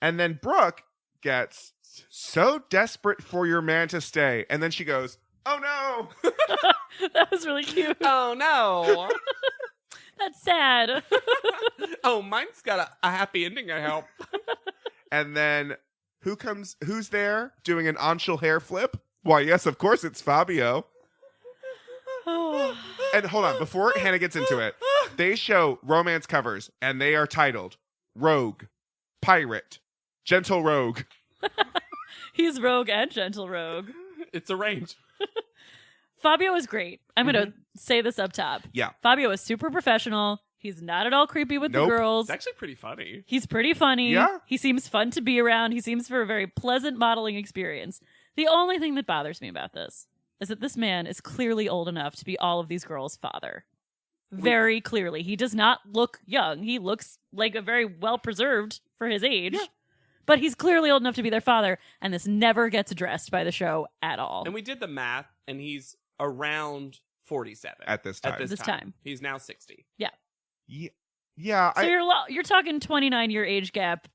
And then Brooke gets so desperate for your man to stay. And then she goes, oh no. That was really cute. Oh, no. That's sad. Oh, mine's got a happy ending, I hope. And then who's there doing an Anshul hair flip? Why, yes, of course it's Fabio. Oh. And hold on, before Hannah gets into it, they show romance covers and they are titled Rogue, Pirate, Gentle Rogue. He's rogue and gentle rogue. It's arranged. Fabio is great. I'm going to say this up top. Yeah. Fabio is super professional. He's not at all creepy with the Nope. girls. It's actually pretty funny. He's pretty funny. Yeah. He seems fun to be around. He seems for a very pleasant modeling experience. The only thing that bothers me about this is that this man is clearly old enough to be all of these girls' father. Very clearly. He does not look young. He looks like a very well preserved for his age. Yeah. But he's clearly old enough to be their father, and this never gets addressed by the show at all. And we did the math, and he's around 47 At this time. This time. He's now 60. Yeah. So you're talking 29-year age gap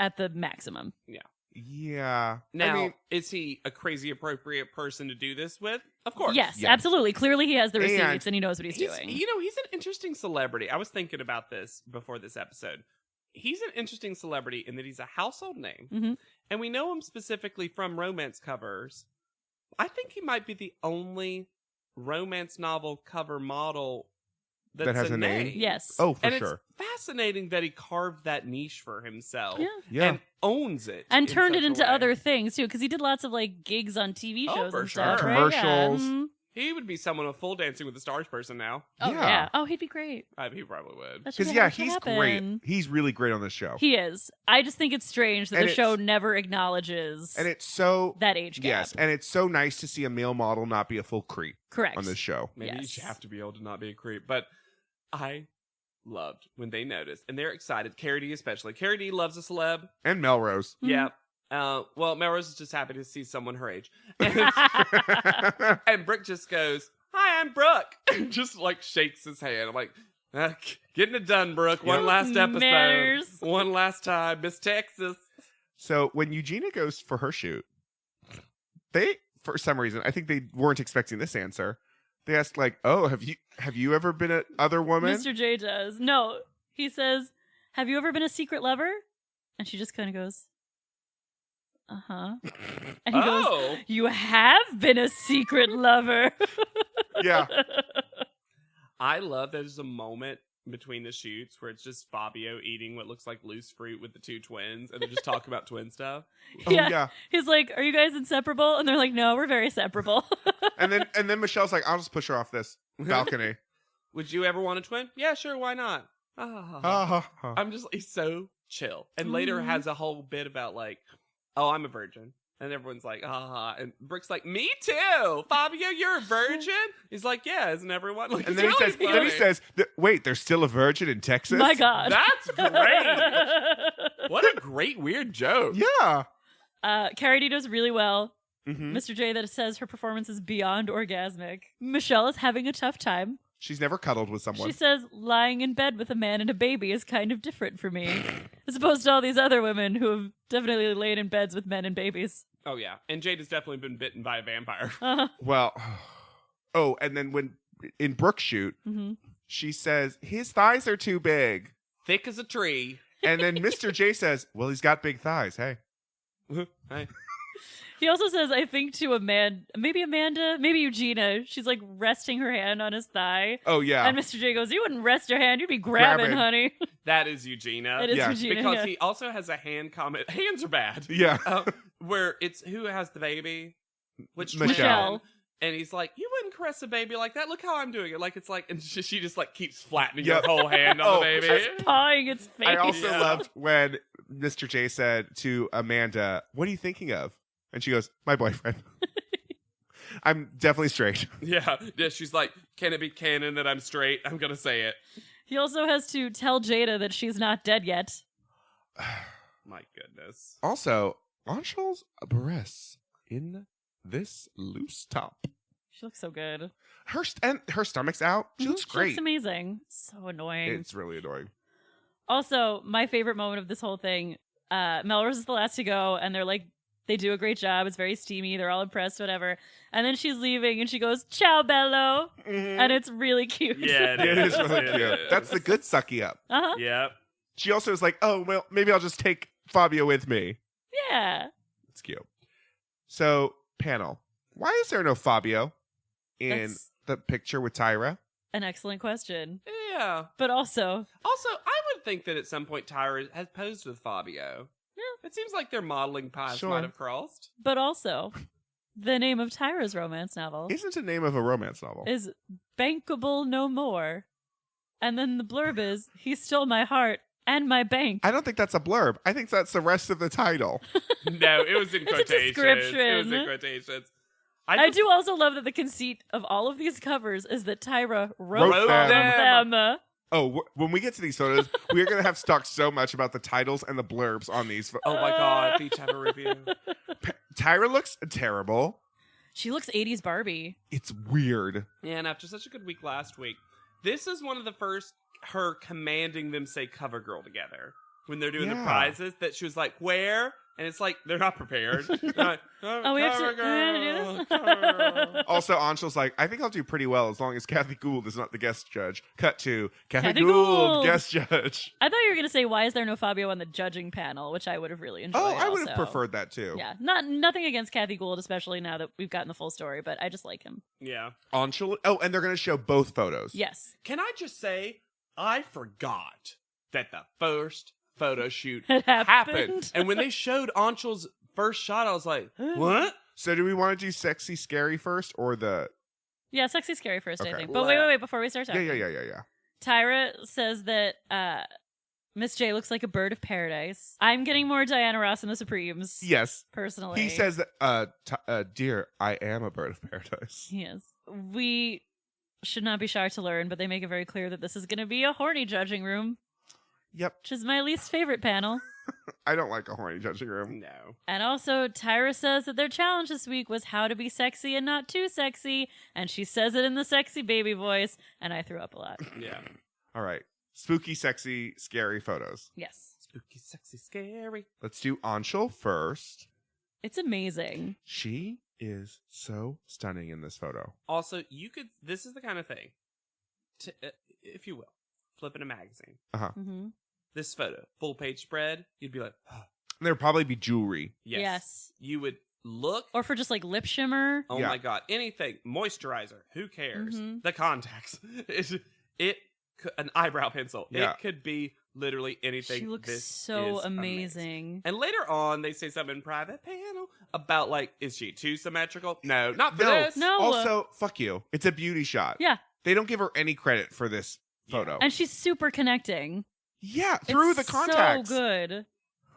at the maximum. Yeah. Now, I mean, is he a crazy appropriate person to do this with? Of course. Yes, absolutely. Clearly he has the receipts and he knows what he's He's doing. he's an interesting celebrity. I was thinking about this before this episode. He's an interesting celebrity in that he's a household name. Mhm. And we know him specifically from romance covers. I think he might be the only romance novel cover model that has a name? Yes. Oh, for and sure. It's fascinating that he carved that niche for himself. Yeah. And owns it. And in turned such it a into way. other things, too, because he did lots of, like, gigs on TV shows for and stuff, sure. right? Commercials. Yeah. Mhm. He would be someone a full Dancing with the Stars person now. Oh, Yeah. yeah. Oh, he'd be great. He probably would. That should Because, that should he's happen. great. He's really great on this show. He is. I just think it's strange that And the show it's- never acknowledges And it's so... that age gap. Yes, and it's so nice to see a male model not be a full creep Correct. on this show. Maybe Yes. you have to be able to not be a creep. But I loved when they noticed, and they're excited. Carrie D especially. Carrie D loves a celeb. And Melrose. Yeah. Well, Melrose is just happy to see someone her age. And Brooke just goes, "Hi, I'm Brooke." Just like shakes his hand. I'm like, getting it done, Brooke. One last episode. Manners. One last time. Miss Texas. So when Eugenia goes for her shoot, they, for some reason, I think they weren't expecting this answer. They asked like, "Oh, have you ever been a other woman?" Mr. J does. No. He says, "Have you ever been a secret lover?" And she just kind of goes, "Uh-huh." And he goes, "You have been a secret lover." Yeah. I love there's a moment between the shoots where it's just Fabio eating what looks like loose fruit with the two twins, and they're just talking about twin stuff. Oh, yeah. He's like, "Are you guys inseparable?" And they're like, "No, we're very separable." And then Michelle's like, "I'll just push her off this balcony." Would you ever want a twin? Yeah, sure, why not? I'm just, he's so chill. And later has a whole bit about like, "Oh, I'm a virgin." And everyone's like, and Brooke's like, "Me too. Fabio, you're a virgin?" He's like, "Yeah, isn't everyone?" Like, And it's then really he funny. says, "Wait, there's still a virgin in Texas?" My God. That's great. What a great weird joke. Yeah. Carrie D does really well. Mhm. Mr. J that says her performance is beyond orgasmic. Michelle is having a tough time. She's never cuddled with someone. She says lying in bed with a man and a baby is kind of different for me, as opposed to all these other women who have definitely laid in beds with men and babies. Oh, yeah. And Jade has definitely been bitten by a vampire. Well, and then when in Brooke's shoot, she says his thighs are too big. Thick as a tree. And then Mr. J says, "Well, he's got big thighs. Hey." Hey. He also says, I think to Amanda, maybe Eugenia. She's like resting her hand on his thigh. Oh, yeah. And Mr. J goes, "You wouldn't rest your hand, you'd be grabbing, honey." That is Eugenia. It is Eugenia, Because yeah. he also has a hand comment. Hands are bad. Yeah. Where it's who has the baby? Which Michelle. twin? And he's like, "You wouldn't caress a baby like that. Look how I'm doing it." Like, it's like, and she just like keeps flattening her whole hand on the baby. Just pawing its face. I also loved when Mr. J said to Amanda, "What are you thinking of?" And she goes, "My boyfriend." I'm definitely straight. Yeah. She's like, "Can it be canon that I'm straight? I'm going to say it." He also has to tell Jada that she's not dead yet. My goodness. Also, Angel's breasts in this loose top. She looks so good. Her stomach's out. She looks She great. looks amazing. It's so annoying. It's really annoying. Also, my favorite moment of this whole thing, Melrose is the last to go, and they're like, they do a great job. It's very steamy. They're all impressed, whatever. And then she's leaving, and she goes, "Ciao, bello." And it's really cute. Yeah, It is really It cute. is. That's the good sucky up. Uh-huh. Yep. She also is like, "Oh, well, maybe I'll just take Fabio with me." Yeah. It's cute. So, panel. Why is there no Fabio in That's the picture with Tyra? an excellent question. Yeah. But also, I would think that at some point Tyra has posed with Fabio. Yeah. It seems like their modeling paths Sure. might have crossed. the name of Tyra's romance novel Isn't the name of a romance novel? is Bankable No More. And then the blurb is, "He stole my heart and my bank." I don't think that's a blurb. I think that's the rest of the title. No, it was in It's a quotations. description. It was in quotations. I do also love that the conceit of all of these covers is that Tyra wrote Wrote them. them. Oh, when we get to these photos, we're going to have talked so much about the titles and the blurbs on these. Oh my god, each have a review. Tyra looks terrible. She looks 80s Barbie. It's weird. Yeah, and after such a good week last week, this is one of the first her commanding them say cover girl together. When they're doing the Yeah. prizes, that she was like, "Where? And it's like, they're not prepared. They're like, Oh, we have to do this? girl. Also, Anshul's like, I think I'll do pretty well as long as Kathy Gould is not the guest judge. Cut to Kathy Kathy Gould, Gould. guest judge. I thought you were going to say, why is there no Fabio on the judging panel, which I would have really enjoyed. Oh, I would have also. preferred that too. Yeah, nothing against Kathy Gould, especially now that we've gotten the full story, but I just like him. Yeah. Anshul. Oh, and they're going to show both photos. Yes. Can I just say, I forgot that the first photo shoot It happened. And when they showed Anshul's first shot, I was like, what? So do we want to do sexy, scary first or the... Yeah, sexy, scary first, I Okay. think. But wait, before we start talking. Yeah. Tyra says that Miss J looks like a bird of paradise. I'm getting more Diana Ross in the Supremes. Yes. Personally. He says that, dear, I am a bird of paradise. Yes. We should not be shocked to learn, but they make it very clear that this is going to be a horny judging room. Yep. Which is my least favorite panel. I don't like a horny judging room. No. And also, Tyra says that their challenge this week was how to be sexy and not too sexy. And she says it in the sexy baby voice. And I threw up a lot. Yeah. All right. Spooky, sexy, scary photos. Yes. Spooky, sexy, scary. Let's do Anshul first. It's amazing. She is so stunning in this photo. Also, this is the kind of thing, if you will, flipping a magazine. Uh-huh. Mm-hmm. This photo, full page spread, you'd be like, oh, There'd probably be jewelry. Yes. You would look. Or for just like lip shimmer. Oh Yeah. my God. Anything. Moisturizer. Who cares? Mhm. The contacts. An eyebrow pencil. Yeah. It could be literally anything. She looks This so is amazing. And later on, they say something in private panel about like, is she too symmetrical? No, not for No. this. No. Also, fuck you. It's a beauty shot. Yeah. They don't give her any credit for this photo. And she's super connecting. Yeah, through It's the contacts. so good.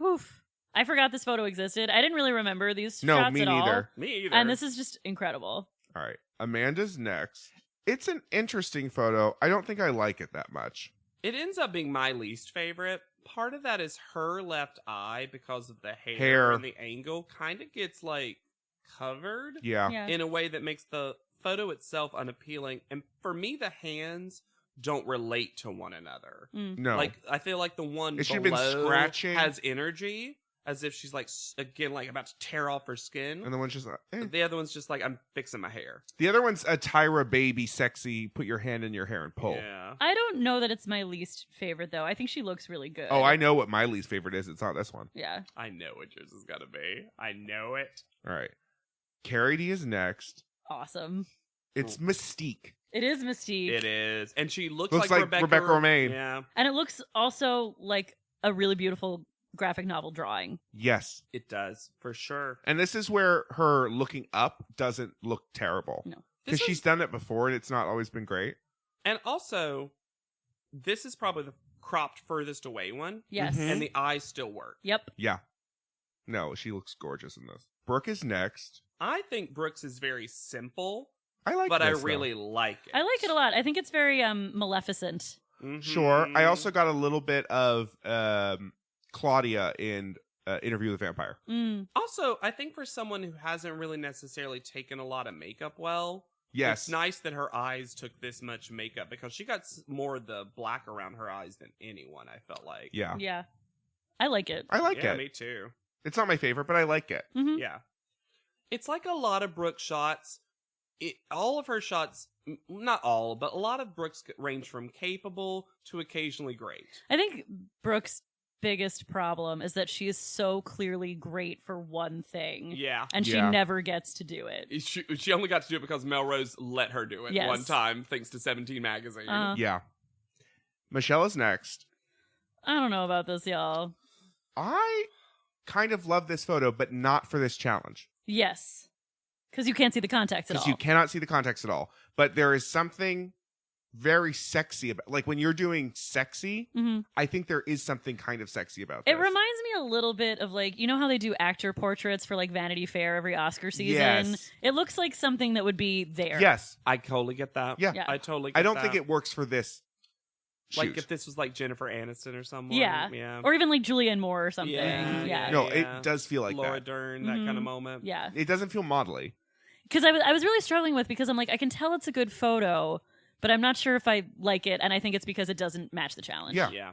Oof. I forgot this photo existed. I didn't really remember these No, shots me at all. neither. Me either. And this is just incredible. All right. Amanda's next. It's an interesting photo. I don't think I like it that much. It ends up being my least favorite. Part of that is her left eye, because of the hair, Hair. and the angle, kind of gets like covered Yeah. Yeah. in a way that makes the photo itself unappealing. And for me, the hands don't relate to one another. No. Like, I feel like the one It should have been below scratching. has energy, as if she's like, again, like about to tear off her skin. And the one's just like, eh. The other one's just like, I'm fixing my hair. The other one's a Tyra baby, sexy, put your hand in your hair and pull. Yeah. I don't know that it's my least favorite, though. I think she looks really good. Oh, I know what my least favorite is. It's not this one. Yeah. I know what yours is going to be. I know it. All right. Carrie D is next. Awesome. It's Mystique. It is Mystique. It is. And she looks, Looks like, like Rebecca Romaine. Yeah. And it looks also like a really beautiful graphic novel drawing. Yes. It does, for sure. And this is where her looking up doesn't look terrible. No. Because This she's is- done it before and it's not always been great. And also, this is probably the cropped furthest away one. Yes. Mhm. And the eyes still work. Yep. Yeah. No, she looks gorgeous in this. Brooke is next. I think Brooks is very simple, I like but I this, though. really like it. I like it a lot. I think it's very Maleficent. Mhm. Sure. I also got a little bit of Claudia in Interview with the Vampire. Also, I think for someone who hasn't really necessarily taken a lot of makeup well, Yes. it's nice that her eyes took this much makeup, because she got more of the black around her eyes than anyone, I felt like. Yeah. Yeah. I like it. I like Yeah, it. me too. It's not my favorite, but I like it. Mhm. Yeah. It's like a lot of Brooke shots. All of her shots, not all, but a lot of Brooke's range from capable to occasionally great. I think Brooke's biggest problem is that she is so clearly great for one thing. Yeah. And she Yeah. never gets to do it. She only got to do it because Melrose let her do it Yes. one time, thanks to 17 magazine. Yeah. Michelle is next. I don't know about this, y'all. I kind of love this photo, but not for this challenge. Yes. Because you can't see the context at all. Because you cannot see the context at all. But there is something very sexy about, like when you're doing sexy, Mhm. I think there is something kind of sexy about It this. reminds me a little bit of, like, you know how they do actor portraits for like Vanity Fair every Oscar season? Yes. It looks like something that would be there. Yes. I totally get that. Yeah. Yeah. I totally get I don't that. think it works for this Like shoot. if this was like Jennifer Aniston or someone. Yeah. Yeah. Or even like Julianne Moore or something. Yeah, Yeah. No, yeah. it does feel like Laura that. Dern, that kind of Mhm. moment. Yeah. It doesn't feel modelly. Because I was really struggling with, because I'm like, I can tell it's a good photo, but I'm not sure if I like it, and I think it's because it doesn't match the challenge. Yeah.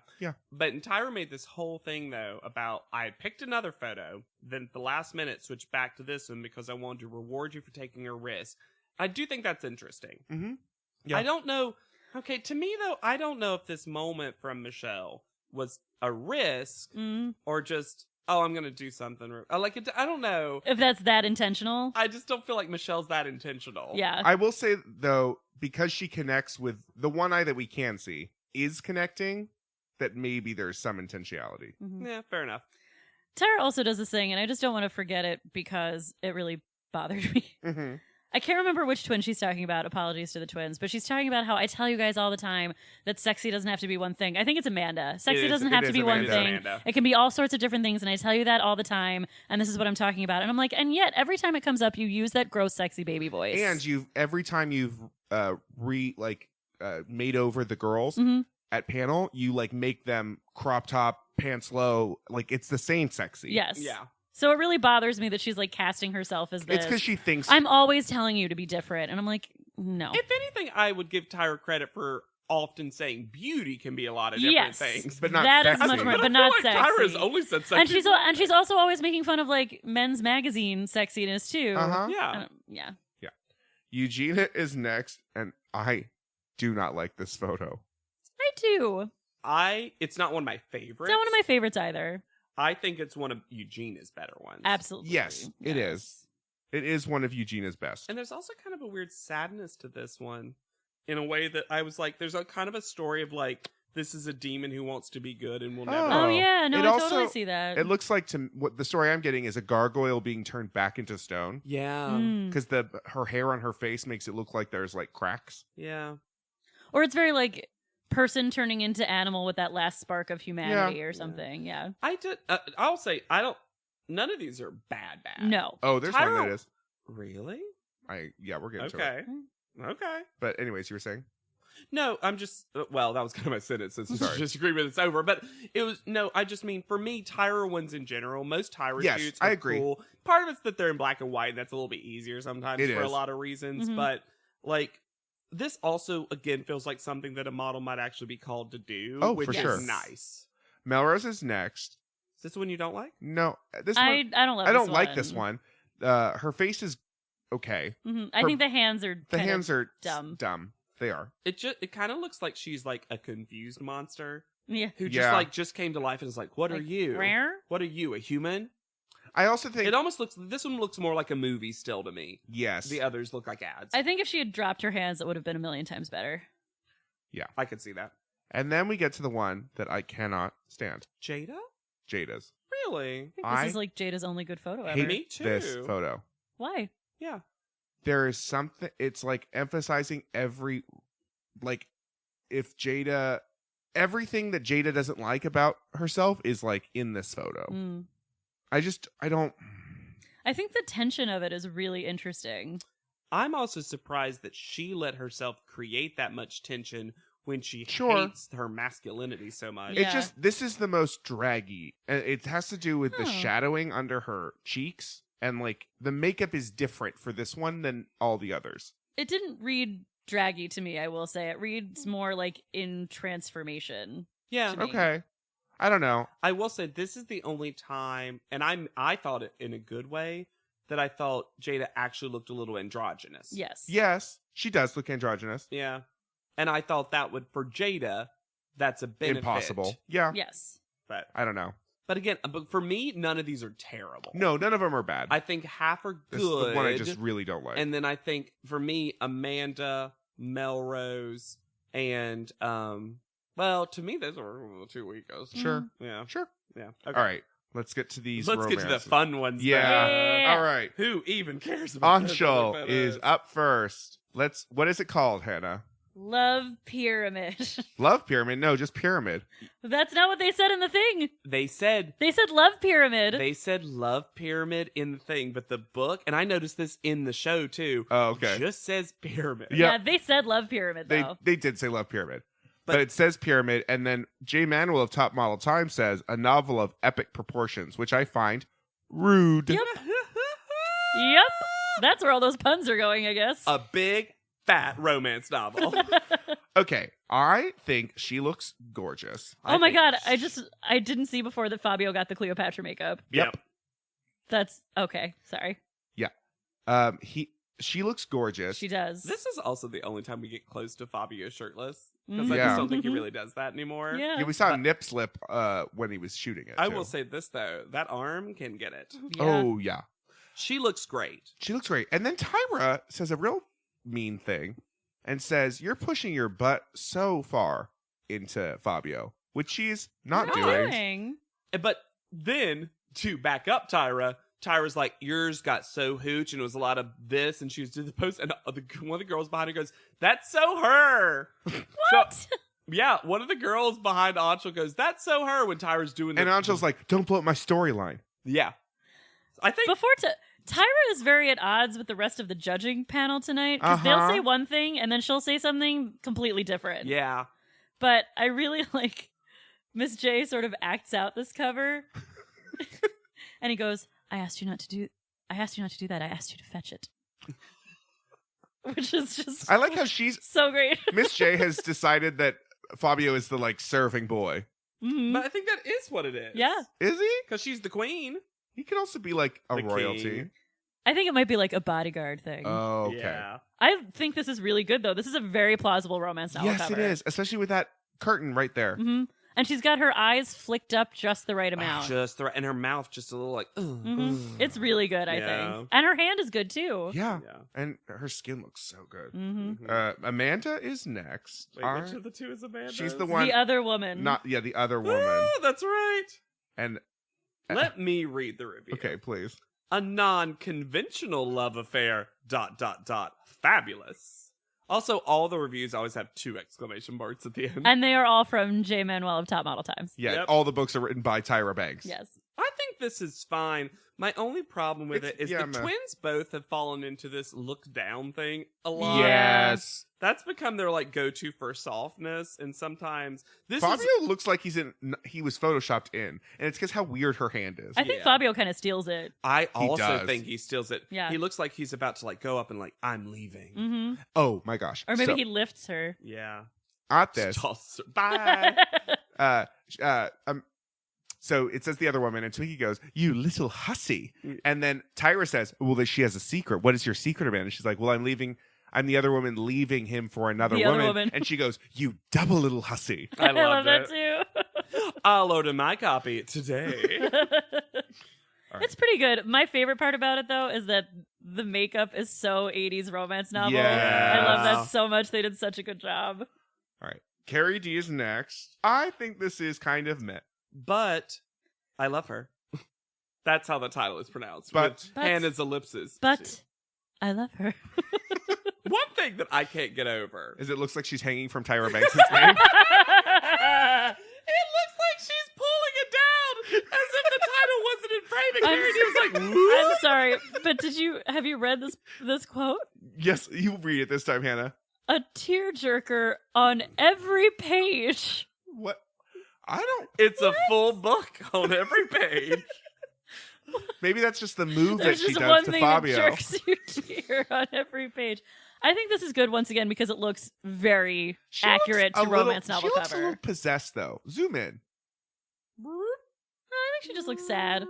But Tyra made this whole thing, though, about I had picked another photo, then at the last minute switched back to this one because I wanted to reward you for taking a risk. I do think that's interesting. Mm-hmm. Yeah. I don't know. Okay, to me, though, I don't know if this moment from Michelle was a risk or just, oh, I'm going to do something. Like, I don't know. If that's that intentional. I just don't feel like Michelle's that intentional. Yeah. I will say, though, because she connects with the one eye that we can see is connecting, that maybe there's some intentionality. Mm-hmm. Yeah, fair enough. Tara also does this thing, and I just don't want to forget it because it really bothered me. Mm-hmm. I can't remember which twin she's talking about. Apologies to the twins. But she's talking about how I tell you guys all the time that sexy doesn't have to be one thing. I think it's Amanda. Sexy doesn't have to be one thing. Amanda. It can be all sorts of different things, and I tell you that all the time, and this is what I'm talking about. And I'm like, and yet, every time it comes up, you use that gross, sexy baby voice. And every time you've made over the girls at panel, you like make them crop top, pants low. Like it's the same sexy. Yes. Yeah. So it really bothers me that she's like casting herself as this. It's because she thinks I'm always telling you to be different, and I'm like, no. If anything, I would give Tyra credit for often saying beauty can be a lot of different things. but not that is sexy. much more, But but I feel not like sexy. Tyra's only said sexy. And she's also always making fun of like men's magazine sexiness too. Uh-huh. Yeah. Yeah. Eugenia is next, and I do not like this photo. I do. It's not one of my favorites. It's not one of my favorites either. I think it's one of Eugenia's better ones. Absolutely. Yes, it is. It is one of Eugenia's best. And there's also kind of a weird sadness to this one in a way that I was like, there's a kind of a story of like, this is a demon who wants to be good and will never. Oh yeah, no, It I also- totally see that. It looks like what the story I'm getting is a gargoyle being turned back into stone Yeah. Mm. because her hair on her face makes it look like there's like cracks. Yeah. Or it's very like person turning into animal with that last spark of humanity or something. Yeah. I'll say, none of these are bad. No. Oh, there's one Tyra- that is. Really? We're getting to it. Okay. Okay. But anyways, you were saying? No, I'm just, well, that was kind of my sentence. Since Sorry. disagreement, it's over. But it was, no, I just mean, for me, Tyra ones in general, most Tyra Yes, shoots I are agree. cool. Part of it's that they're in black and white, and that's a little bit easier sometimes It for a is. lot of reasons. Mhm. But, like, this also, again, feels like something that a model might actually be called to do. Oh, which for is sure. nice. Melrose is next. Is this the one you don't like? No, this I one. don't love I don't this like this one. Her face is okay. Mhm. I Her- think the hands are The kind of hands are dumb. Dumb. They are. It kind of looks like she's like a confused monster Yeah. who Yeah. just came to life and is like, what are Like, you? Rare? What are you, a human? I also think It almost looks, this one looks more like a movie still to me. yes. The others look like ads. I think if she had dropped her hands, it would have been a million times better. I could see that. And then we get to the one that I cannot stand. Jada? Jada's. Really? I think this I is like Jada's only good photo ever. hate Me too. this photo. Why? Yeah. There is something. It's like emphasizing if Jada, everything that Jada doesn't like about herself is like in this photo. Mm. I don't. I think the tension of it is really interesting. I'm also surprised that she let herself create that much tension when she Sure. hates her masculinity so much. Yeah. It's just this is the most draggy. And it has to do with the Oh. shadowing under her cheeks, and like the makeup is different for this one than all the others. It didn't read draggy to me, I will say. It reads more like in transformation. Yeah. to me. Okay, I don't know. I will say this is the only time, and I thought it in a good way, that I thought Jada actually looked a little androgynous. Yes. Yes, she does look androgynous. Yeah. And I thought that would, for Jada, that's a benefit. Impossible. Yeah, Yes. But I don't know. again, but for me, none of these are terrible. No, none of them are bad. I think half are This is good. the one I just really don't like. And then I think for me, Amanda, Melrose, and well, to me, those are the two weakest. Sure. Yeah. Sure. Yeah. Okay. All right, let's get to these. Let's get to the romances. fun ones. Yeah. then. Yeah. All right. Who even cares about those Anshul other is photos? up first. What is it called, Hannah? Love pyramid. Love pyramid? No, just pyramid. That's not what they said in the thing. They said They said love pyramid. They said love pyramid in the thing, but the book, and I noticed this in the show too, Oh, okay. just says pyramid. Yeah. Yeah, they said love pyramid though. They did say love pyramid. But But- it says pyramid, and then J. Manuel of Top Model Time says a novel of epic proportions, which I find rude. Yep. Yep. That's where all those puns are going, I guess. A big, fat romance novel. Okay, I think she looks gorgeous. Oh my god, I didn't see before that Fabio got the Cleopatra makeup. Yep. That's okay. Sorry. Yeah. She looks gorgeous. She does. This is also the only time we get close to Fabio shirtless. Because I Yeah. just don't think he really does that anymore. Yeah. Yeah, we saw a nip slip when he was shooting it. I too. will say this, though. That arm can get it. Yeah. Oh, yeah. She looks great. She looks great. And then Tyra says a real mean thing and says, "You're pushing your butt so far into Fabio," which she's not doing. But then, to back up Tyra's like, "Yours got so hooch and it was a lot of this," and she was doing the post, and one of the girls behind her goes, "That's so her." What? So, yeah, one of the girls behind Anshul goes, "That's so her," when Tyra's doing And Anshul's like, "Don't blow up my storyline." yeah. I think Tyra is very at odds with the rest of the judging panel tonight because they'll say one thing and then she'll say something completely different. yeah. But I really like Miss J sort of acts out this cover, and he goes, "I asked you not to do that. I asked you to fetch it," which is just I like how she's so great. Miss J has decided that Fabio is the serving boy. Mhm. But I think that is what it is. Yeah, Is he? Because she's the queen. He could also be like a The royalty. king. I think it might be like a bodyguard thing. Oh, okay. Yeah. I think this is really good though. This is a very plausible romance novel Yes, cover. it is, especially with that curtain right there. Hmm. And she's got her eyes flicked up just the right amount. Just the right, and her mouth just a little like, It's really good, I Yeah. think. And her hand is good too. Yeah. Yeah. And her skin looks so good. Mm-hmm. Amanda is next. Wait, which of the two is Amanda? She's the one. The other woman. The other woman. Ah, that's right. And Let me read the review. okay, please. A non-conventional love affair, ... Fabulous. Also, all the reviews always have 2 exclamation marks at the end. And they are all from J. Manuel of Top Model Times. Yeah, Yep. all the books are written by Tyra Banks. Yes. I think this is fine. My only problem with It's- it is yeah, the meh. twins both have fallen into this look down thing a lot. Yes. That's become their like go-to for softness, and sometimes this Fabio is looks like he was photoshopped in, and it's because how weird her hand is. I think Yeah. Fabio kind of steals it. I also does. think he steals it. Yeah. He looks like he's about to like go up and like, I'm leaving. Mm-hmm. Oh my gosh. Or maybe So, he lifts her. Yeah. at this. Toss her. Bye. So it says the other woman, and Twinkie goes, "You little hussy." Mm. And then Tyra says, "Well, she has a secret. What is your secret, Amanda?" And she's like, "Well, I'm the other woman leaving him for another The other woman. And she goes, "You double little hussy." I love loved that it. too. I'll order my copy today. All right. It's pretty good. My favorite part about it, though, is that the makeup is so 80s romance novel. Yeah. I love that so much. They did such a good job. All right. Carrie D is next. I think this is kind of meh. But I love her. That's how the title is pronounced. But- with Hannah's ellipses. But I love her. One thing that I can't get over Is it looks like she's hanging from Tyra Banks' name? it looks like she's pulling it down as if the title wasn't in framing. I'm- Carrie D was like, I'm sorry, but have you read this quote? Yes, you read it this time, Hannah. A tearjerker on every page. What? I don't. it's a full book on every page. Maybe that's just the move There's that she just does one to thing Fabio. that jerks you tear on every page. I think this is good once again because it looks very She accurate looks to a little- romance novel she looks cover. a little possessed, though. Zoom in. I think she just looks sad.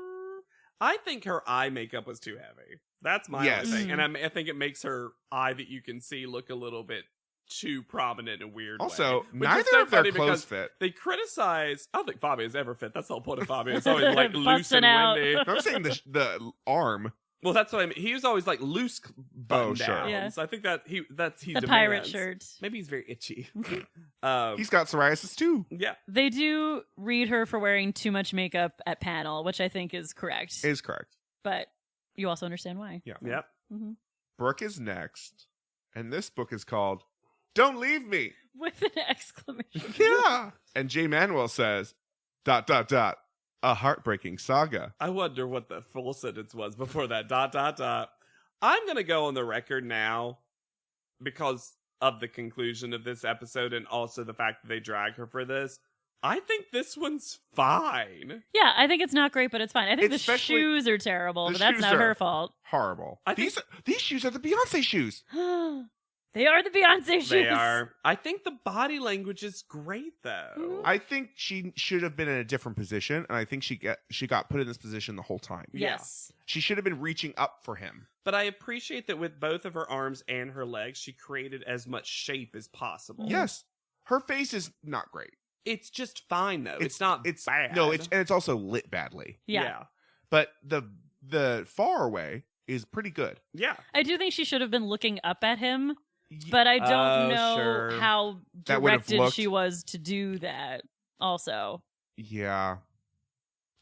I think her eye makeup was too heavy. That's my Yes. only thing. And I think it makes her eye that you can see look a little bit too prominent and weird. Also, way. Which is neither so of their funny clothes because fit. They criticize. I don't think Fabio's ever fit. That's the whole point of Fabio. It's always like loose Busting and out. windy. No, I'm saying the arm. Well, that's what I mean. He was always like loose button sure. down. Yeah. So I think that he The pirate shirt. Maybe he's very itchy. He's got psoriasis too. Yeah. They do read her for wearing too much makeup at panel, which I think is correct. Is correct. But you also understand why. Yeah. Yep. Hmm. Brooke is next, and this book is called "Don't Leave Me." With an exclamation. Yeah. And J. Manuel says, ... a heartbreaking saga. I wonder what the full sentence was before that ... I'm going to go on the record now because of the conclusion of this episode and also the fact that they drag her for this. I think this one's fine. Yeah, I think it's not great, but it's fine. I think the Especially- shoes are terrible, the but that's shoes not are- her fault. Horrible. I think- These shoes are the Beyonce shoes. They are the Beyonce shoes. They are. I think the body language is great, though. I think she should have been in a different position, and I think she got put in this position the whole time. Yes. She should have been reaching up for him. But I appreciate that with both of her arms and her legs, she created as much shape as possible. Yes. Her face is not great. It's just fine, though. It's not bad. No, it's also lit badly. Yeah. But the far away is pretty good. Yeah. I do think she should have been looking up at him, but I don't know how That would have directed looked- she was to do that also. Yeah.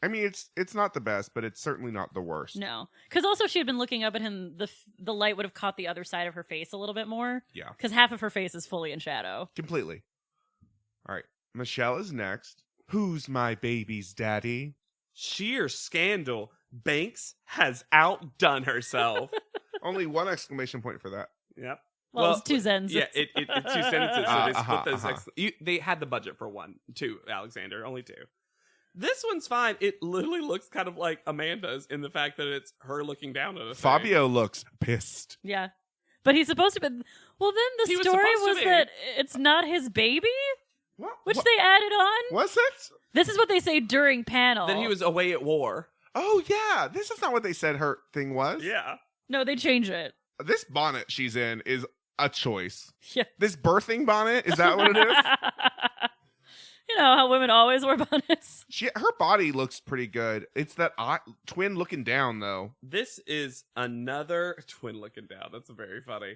I mean, it's not the best, but it's certainly not the worst. No. Because also she had been looking up at him, the light would have caught the other side of her face a little bit more. Yeah. Because half of her face is fully in shadow. Completely. All right. Michelle is next. Who's my baby's daddy? Sheer scandal. Banks has outdone herself. Only one exclamation point for that. Yep. Well, it's two sentences. Yeah, it's 2 sentences. So they split those. uh-huh. They had the budget for 2, Alexander. Only 2. This one's fine. It literally looks kind of like Amanda's in the fact that it's her looking down at a thing. Fabio looks pissed. Yeah. But he's supposed to be... Well, then He the was story supposed to was be. that it's not his baby, What? which they added on. Was it? This is what they say during panel. Then he was away at war. Oh, yeah. This is not what they said her thing was. Yeah. No, they change it. This bonnet she's in is a choice. Yeah. This birthing bonnet, is that what it is? You know how women always wear bonnets. Her body looks pretty good. It's that twin looking down, though. This is another twin looking down. That's very funny.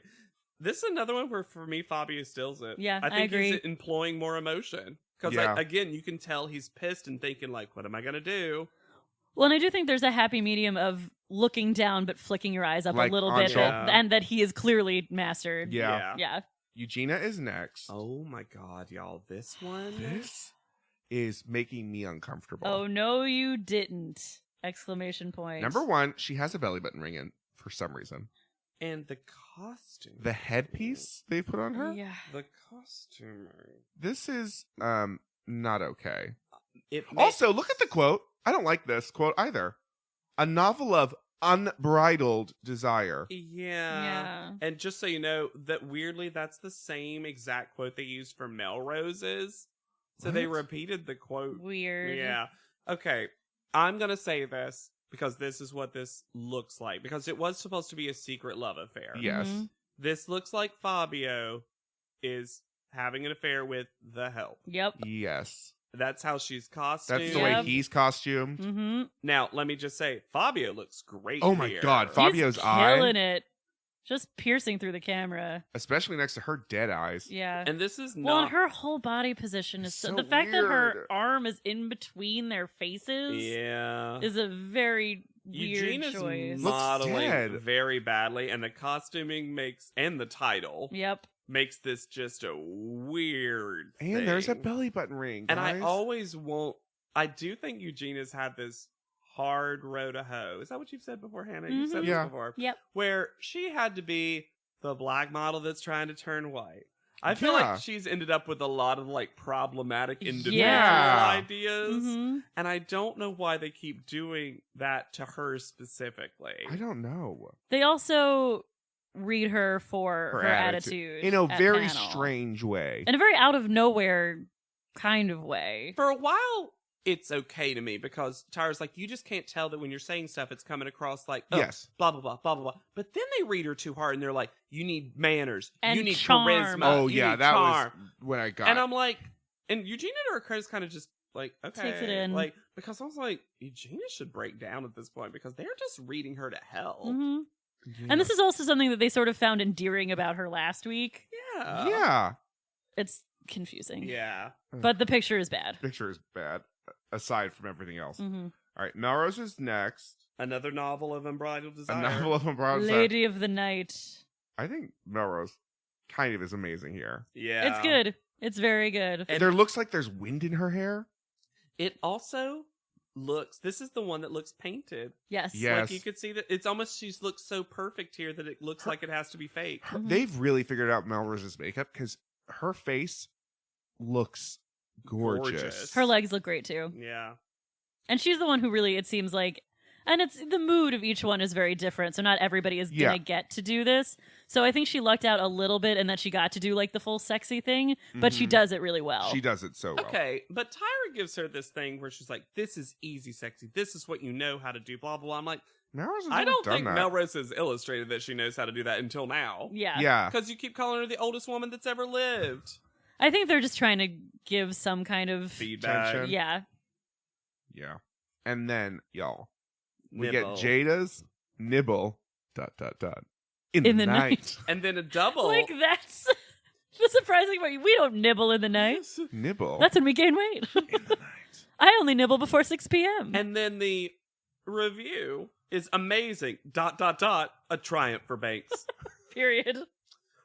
This is another one where, for me, Fabio steals it. Yeah, I think I agree. he's employing more emotion. Because, Yeah. again, you can tell he's pissed and thinking, like, what am I going to do? Well, and I do think there's a happy medium of looking down but flicking your eyes up Like a little on bit, Joel. and that he is clearly mastered. Yeah. Yeah. Eugenia is next. Oh, my God, y'all. This one? This is making me uncomfortable. Oh, no, you didn't! Exclamation point. Number one, she has a belly button ring in for some reason. And the costume. The headpiece they put on her? Yeah. The costume. This is not okay. Also, Look at the quote. I don't like this quote either. A novel of unbridled desire. Yeah. And just so you know, that weirdly, that's the same exact quote they used for Melrose's. So they What? repeated the quote. Weird. Yeah. Okay. I'm going to say this because this is what this looks like. Because it was supposed to be a secret love affair. Yes. Mhm. This looks like Fabio is having an affair with the help. Yep. Yes. That's how she's costumed. That's the way Yep. he's costumed. Mm-hmm. Now, let me just say, Fabio looks great. Oh my here. God, Fabio's He's eye. killing it. Just piercing through the camera. Especially next to her dead eyes. Yeah. And this is Well, not. and her whole body position is It's so so the fact that her weird. arm is in between their faces Yeah. is a very weird Eugenia's choice. modeling dead. very badly, and the costuming makes, and the title Yep. makes this just a weird And there's a thing. belly button ring. And I guys. always I do think Eugenia's had this hard row to hoe. Is that what you've said before, Hannah? You've said Yeah. this before. Yep. Where she had to be the black model that's trying to turn white. I feel Yeah. like she's ended up with a lot of like problematic individual Yeah. ideas. Mm-hmm. And I don't know why they keep doing that to her specifically. I don't know. They also read her for Her her attitude. attitude In a at very panel. strange way. in a very out of nowhere kind of way. For a while, it's okay to me because Tyra's like, you just can't tell that when you're saying stuff, it's coming across like, oh, Yes. blah, blah, blah, blah, blah, blah. But then they read her too hard and they're like, you need manners. And you need charm. charisma. Oh, you yeah. need That charm. was when I got And I'm like, and Eugenia to her credit is kind of just like, okay. Takes it in. Like, because I was like, Eugenia should break down at this point because they're just reading her to hell. hmm Yeah. And this is also something that they sort of found endearing about her last week. Yeah. Yeah. It's confusing. Yeah. But the picture is bad. Picture is bad, aside from everything else. hmm All right. Melrose is next. Another novel of unbridled A desire. novel of Melrose. Lady of the Night. I think Melrose kind of is amazing here. Yeah. It's good. It's very good. And- there looks like there's wind in her hair. It also looks, this is the one that looks painted. Yes. Yeah. Like you could see that it's almost, she's looks so perfect here that it looks like it has to be fake. Mhm. They've really figured out Melrose's makeup because her face looks gorgeous. Gorgeous. Her legs look great too. Yeah. And she's the one who really, it seems like, And it's the mood of each one is very different, so not everybody is gonna get to do this. So I think she lucked out a little bit in that she got to do like the full sexy thing, but she does it really well. She does it so well. Okay, but Tyra gives her this thing where she's like, "This is easy sexy. This is what you know how to do." Blah blah blah. I'm like, I don't think Melrose has illustrated that she knows how to do that until now. Yeah. Because you keep calling her the oldest woman that's ever lived. I think they're just trying to give some kind of feedback. Tension. Yeah. Yeah. And then, y'all, we Nibble. get Jada's nibble, ... in the night. And then a double. Like, that's the surprising part. We don't nibble in the night. Nibble. That's when we gain weight. in the night. I only nibble before 6 p.m. And then the review is amazing. ... A triumph for Banks. Period.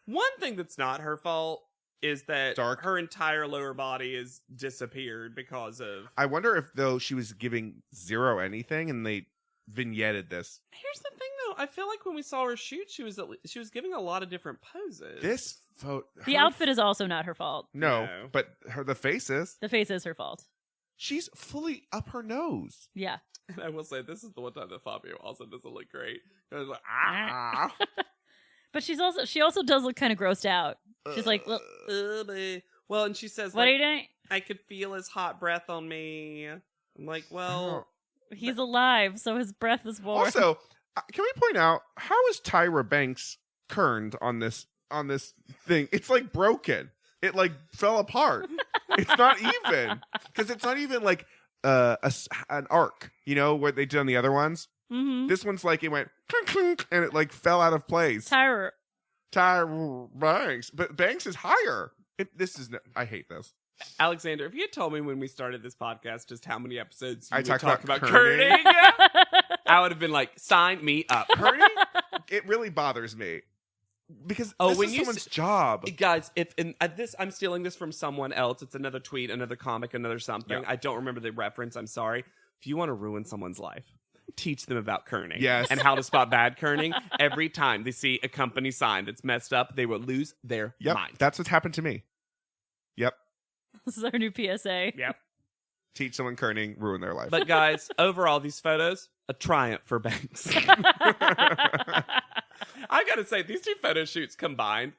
One thing that's not her fault is that Dark. her entire lower body is disappeared because of... I wonder if, though, she was giving zero anything and they vignetted this. Here's the thing, though. I feel like when we saw her shoot, she was giving a lot of different poses. This photo... The outfit is also not her fault. No, No. but the face is. The face is her fault. She's fully up her nose. Yeah. And I will say, this is the one time that Fabio also doesn't look great. I was like, ah. But she also does look kind of grossed out. She's like, well, well, and she says, what like, are you doing? I could feel his hot breath on me. I'm like, well... He's alive, so his breath is warm. Also, can we point out, how is Tyra Banks kerned on this thing? It's like broken. It like fell apart. It's not even. Because it's not even like an arc, you know, what they did on the other ones. Mm-hmm. This one's like it went clink, clink, and it like fell out of place. Tyra Banks. But Banks is higher. I hate this. Alexander, if you had told me when we started this podcast just how many episodes you I would talked talk about about kerning. kerning, I would have been like, sign me up. Kerning? It really bothers me. Because this when is you someone's job. Guys, I'm stealing this from someone else. It's another tweet, another comic, another something. Yeah. I don't remember the reference. I'm sorry. If you want to ruin someone's life, teach them about kerning. Yes. And how to spot bad kerning. Every time they see a company sign that's messed up, they will lose their mind. That's what's happened to me. Yep. This is our new PSA. Yep. Teach someone kerning, ruin their life. But guys, overall, these photos, a triumph for Banks. I gotta say, these two photo shoots combined,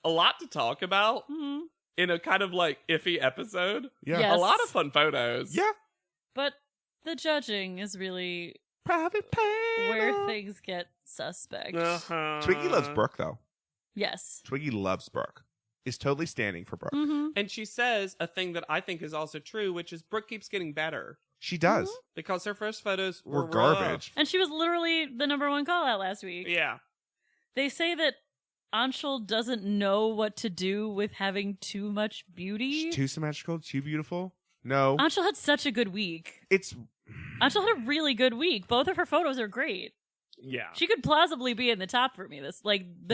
a lot to talk about in a kind of like iffy episode. Yeah. Yes. A lot of fun photos. Yeah. But the judging is really Private panel. where things get suspect. Uh-huh. Twiggy loves Brooke, though. Yes. Twiggy loves Brooke. Is totally standing for Brooke. Mm-hmm. And she says a thing that I think is also true, which is Brooke keeps getting better. She does. Because her first photos Were were garbage. rough. And she was literally the #1 call out last week. Yeah. They say that Anshul doesn't know what to do with having too much beauty. She's too symmetrical, too beautiful. No. Anshul had such a good week. It's Anshul had a really good week. Both of her photos are great. Yeah. She could plausibly be in the top for me, the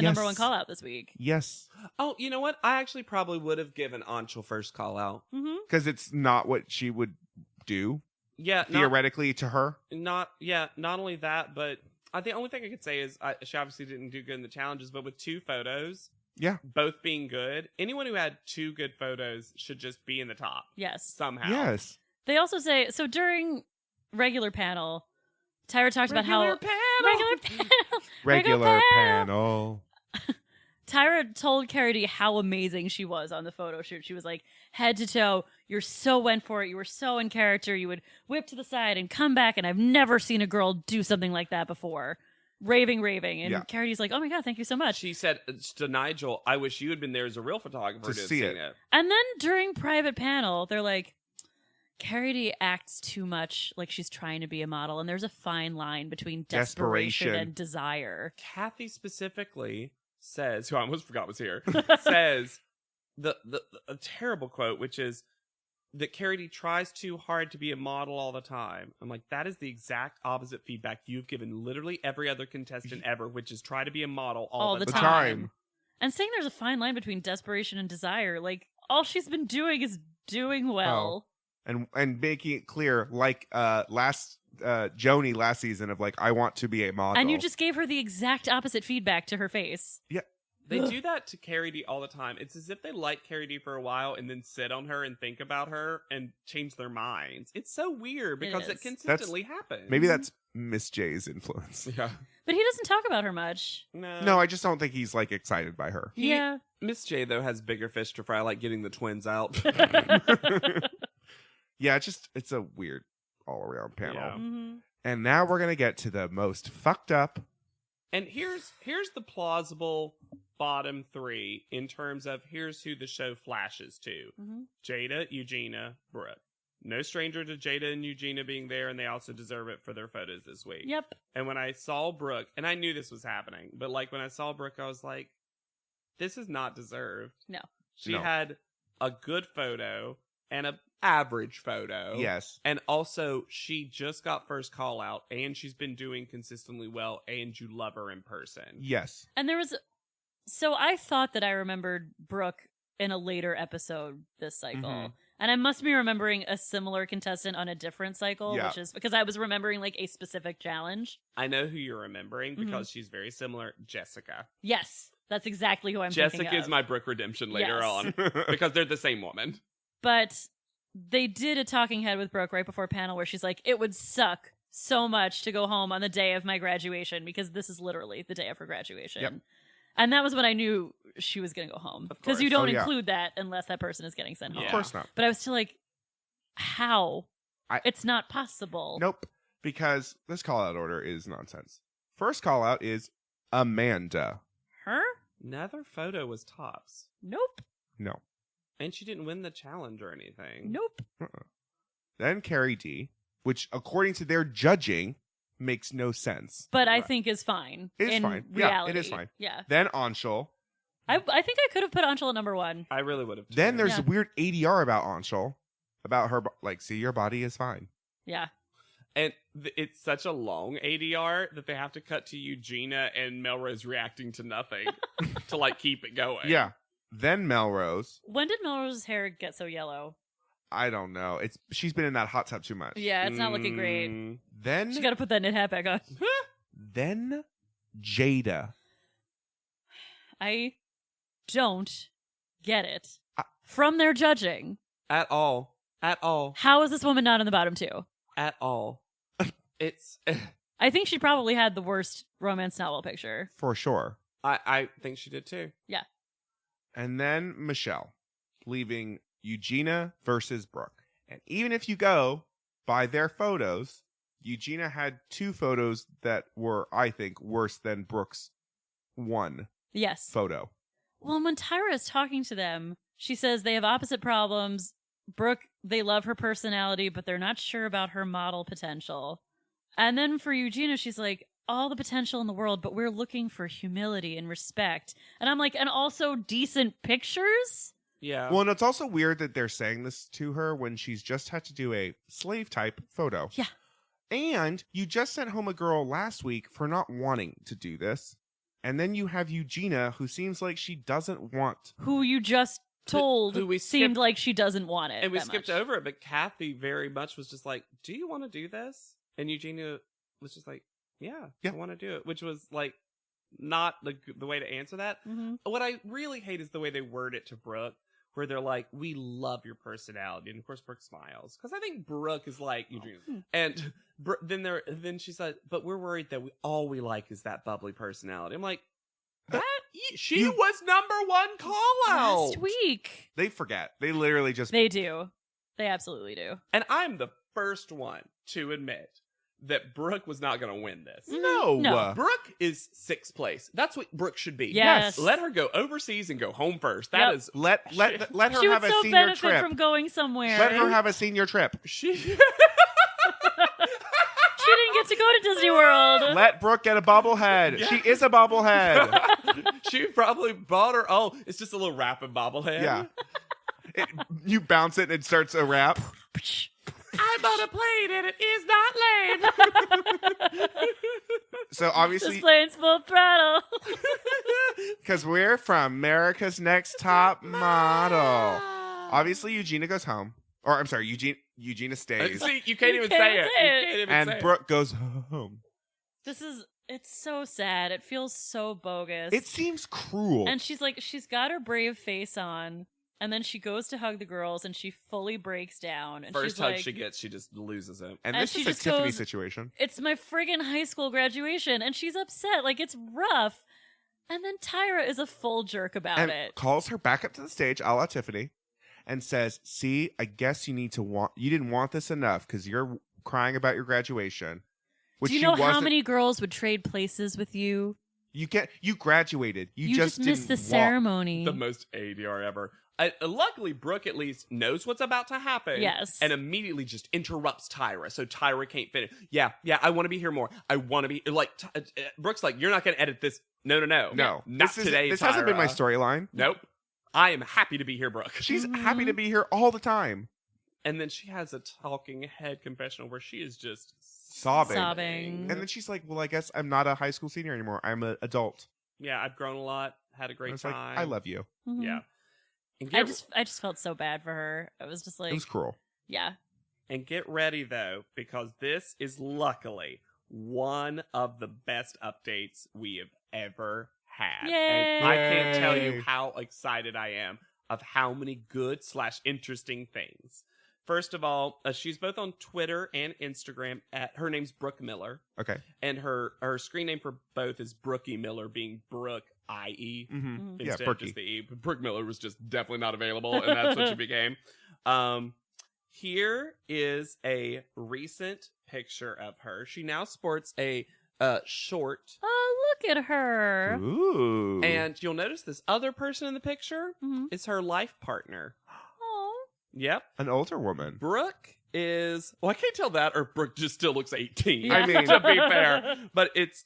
Yes. #1 call out this week. yes. Oh, you know what? I actually probably would have given Anshul first call out. Mm-hmm. Because it's not what she would do Yeah. theoretically to her. Not only that, but the only thing I could say is she obviously didn't do good in the challenges, but with two photos, Yeah. both being good, anyone who had two good photos should just be in the top Yes. somehow. Yes. They also say, so during regular panel, Tyra talked about how... Regular panel! Regular panel! Regular panel. Tyra told Carrie D how amazing she was on the photo shoot. She was like, head to toe, you're so went for it. You were so in character. You would whip to the side and come back, and I've never seen a girl do something like that before. Raving. And Yeah. Carrie D's like, oh my God, thank you so much. She said to Nigel, I wish you had been there as a real photographer To to have see seen it. And then during private panel, they're like, Carrie D acts too much like she's trying to be a model, and there's a fine line between desperation Desperation. and desire. Kathy specifically says, who I almost forgot was here, says a terrible quote, which is that Carrie D tries too hard to be a model all the time. I'm like, that is the exact opposite feedback you've given literally every other contestant ever, which is try to be a model all the The time. time. And saying there's a fine line between desperation and desire, like, all she's been doing is doing well. And making it clear, like Joni last season of like, I want to be a model. And you just gave her the exact opposite feedback to her face. Yeah. They do that to Carrie D all the time. It's as if they like Carrie D for a while and then sit on her and think about her and change their minds. It's so weird because it is. consistently happens. Maybe that's Miss J's influence. Yeah. But he doesn't talk about her much. No, I just don't think he's like excited by her. Yeah. Miss J, though, has bigger fish to fry, like getting the twins out. Yeah, it's a weird all-around panel. Yeah. Mm-hmm. And now we're going to get to the most fucked up. And here's the plausible bottom three in terms of here's who the show flashes to. Mm-hmm. Jada, Eugenia, Brooke. No stranger to Jada and Eugenia being there, and they also deserve it for their photos this week. Yep. And when I saw Brooke, and I knew this was happening, but like when I saw Brooke, I was like, this is not deserved. No. She No. had a good photo and an average photo. Yes. And also, she just got first call out, and she's been doing consistently well, and you love her in person. Yes. And there was... So I thought that I remembered Brooke in a later episode this cycle. Mhm. And I must be remembering a similar contestant on a different cycle, Yeah. which is because I was remembering like a specific challenge. I know who you're remembering because she's very similar. Jessica. Yes, that's exactly who I'm thinking Jessica is of. my Brooke redemption later Yes. on because they're the same woman. But they did a talking head with Brooke right before panel where she's like, it would suck so much to go home on the day of my graduation because this is literally the day of her graduation. Yep. And that was when I knew she was going to go home. Of Because you course. don't Oh, yeah. include that unless that person is getting sent home. Yeah. Of course not. But I was still like, how? I- It's not possible. Nope. Because this call-out order is nonsense. First call-out is Amanda. Her? Neither photo was tops. Nope. No. And she didn't win the challenge or anything. Nope. Then Carrie D, which according to their judging makes no sense. But I Right. think is fine. It is in fine. Reality. Yeah, it is fine. Yeah. Then Anshul. I think I could have put Anshul at number one. I really would have. Then there's Yeah. a weird ADR about Anshul. About her, like, see, your body is fine. Yeah. And it's such a long ADR that they have to cut to Eugenia and Melrose reacting to nothing to like keep it going. Yeah. Then Melrose. When did Melrose's hair get so yellow? I don't know. She's been in that hot tub too much. Yeah, it's not looking great. Then She got to put that knit hat back on. then Jada. I don't get it. From their judging, At all. At all. how is this woman not in the bottom two? At all. It's. I think she probably had the worst romance novel picture. For sure. I think she did too. Yeah. And then Michelle, leaving Eugenia versus Brooke. And even if you go by their photos, Eugenia had two photos that were, I think, worse than Brooke's one Yes. photo. Well, when Tyra is talking to them, she says they have opposite problems. Brooke, they love her personality, but they're not sure about her model potential. And then for Eugenia, she's like, all the potential in the world, but we're looking for humility and respect. And I'm like, and also decent pictures? Yeah. Well, and it's also weird that they're saying this to her when she's just had to do a slave type photo. Yeah. And you just sent home a girl last week for not wanting to do this. And then you have Eugenia, who seems like she doesn't want. Who you just told who we seemed skipped- like she doesn't want it. and we that skipped much. over it, but Kathy very much was just like, do you want to do this? And Eugenia was just like, yeah. I want to do it, which was like not the way to answer that. Mhm. What I really hate is the way they word it to Brooke, where they're like, we love your personality. And of course, Brooke smiles. Because I think Brooke is like, and then she said, but we're worried that all we like is that bubbly personality. I'm like, she was number one call out Last week. They forget. They literally just. They do. They absolutely do. And I'm the first one to admit that Brooke was not going to win this. No. No. Brooke is sixth place. That's what Brooke should be. Yes. Let her go overseas and go home first. That is Let her She would have a so senior benefit trip. from going somewhere. Let her have a senior trip. she. She didn't get to go to Disney World. Let Brooke get a bobblehead. Yeah. She is a bobblehead. She probably bought her. Oh, it's just a little rapping bobblehead. Yeah. You bounce it and it starts a rap. I bought a plane and it is not late. So obviously, This plane's full throttle. because we're from America's Next Top Model. Obviously, Eugenia goes home. Or, I'm sorry, Eugenia stays. See, you can't even can't say it. say You it. can't even And say it. Brooke goes home. It's so sad. It feels so bogus. It seems cruel. And she's got her brave face on, And then she goes to hug the girls, and she fully breaks down. And First she's hug like, she gets, she just loses it. And And this she is a just Tiffany goes- situation. it's my friggin' high school graduation, and she's upset. Like, it's rough. And then Tyra is a full jerk about And it. calls her back up to the stage, a la Tiffany, and says, see, I guess you didn't want this enough because you're crying about your graduation. Which Do you know how many girls would trade places with you? You graduated. You just missed the didn't walk. ceremony. The most ADR ever. Luckily, Brooke at least knows what's about to happen. Yes. And immediately just interrupts Tyra, so Tyra can't finish. Yeah, I want to be here more. I want to be, like, Brooke's like, you're not going to edit this. No. No. Not today, This Tyra. hasn't been my storyline. Nope. I am happy to be here, Brooke. She's happy to be here all the time. And then she has a talking head confessional where she is just Sobbing. And then she's like, well, I guess I'm not a high school senior anymore. I'm an adult. Yeah, I've grown a lot, had a I great was time. like, I love you. Mhm. Yeah. And I just felt so bad for her. I was just like, It was cruel. yeah. And get ready, though, because this is luckily one of the best updates we have ever had. Yay! And I can't tell you Yay! how excited I am of how many good/interesting things. First of all, she's both on Twitter and Instagram. Her name's Brooke Miller. Okay. And her screen name for both is Brookie Miller, being Brooke, I.E. Mm-hmm. Yeah, Instead of Brookie. just the E. But Brooke Miller was just definitely not available, and that's what she became. Here is a recent picture of her. She now sports a short. Oh, look at her. Ooh. And you'll notice this other person in the picture Mhm. is her life partner. Oh. Yep. An older woman. Brooke is, well, I can't tell that, or Brooke just still looks 18. Yeah. I mean- to be fair. But it's,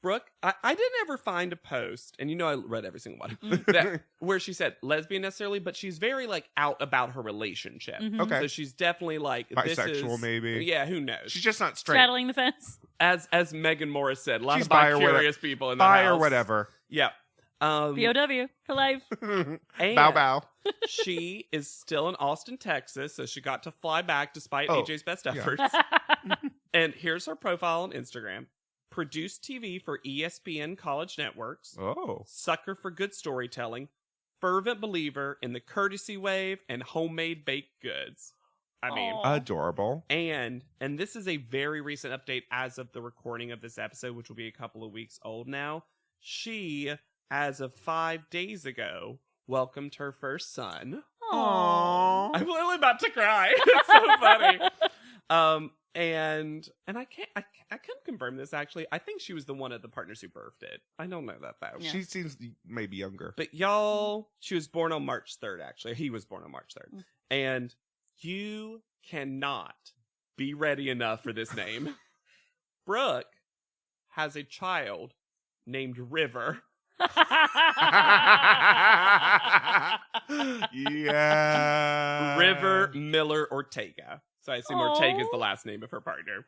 Brooke, I didn't ever find a post, and you know I read every single one, that, where she said lesbian necessarily, but she's very, like, out about her relationship. Mhm. Okay. So she's definitely, like, this Bisexual, is, maybe. Yeah, who knows? She's just not straight. Straddling the fence. As Megan Morris said, a lot She's of bi or bi-curious people in the Bi house. or whatever. Yeah. BOW for life. And Bow bow. she is still in Austin, Texas, so she got to fly back despite Oh, AJ's best yeah. efforts. And here's her profile on Instagram. Produced TV for ESPN College Networks. Oh. Sucker for good storytelling. Fervent believer in the courtesy wave and homemade baked goods. I mean, Aw. Adorable. and this is a very recent update as of the recording of this episode, which will be a couple of weeks old now. She, as of 5 days ago, welcomed her first son. Aww. I'm literally about to cry. It's so funny. And I couldn't confirm this actually. I think she was the one of the partners who birthed it. I don't know that though. Yeah. She seems maybe younger. But y'all, she was born on March 3rd, actually. He was born on March 3rd. And you cannot be ready enough for this name. Brooke has a child named River. Yeah. River Miller Ortega. So I assume Ortega is Aw. the last name of her partner.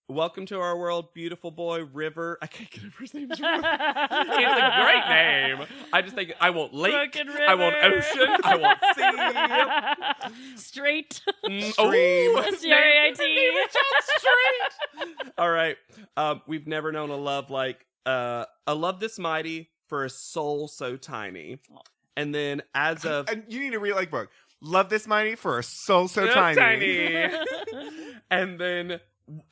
Welcome to our world, beautiful boy, River. I can't get over his name. It's a great name. I just think I want lake, Brooke and I want River. ocean, I want sea. Straight. Stream. S-T-R-A-I-T. Name it just straight. All right. We've never known a love like a love this mighty for a soul so tiny. And then as of And you need to read like book. Love this mighty for a soul so Just tiny. And then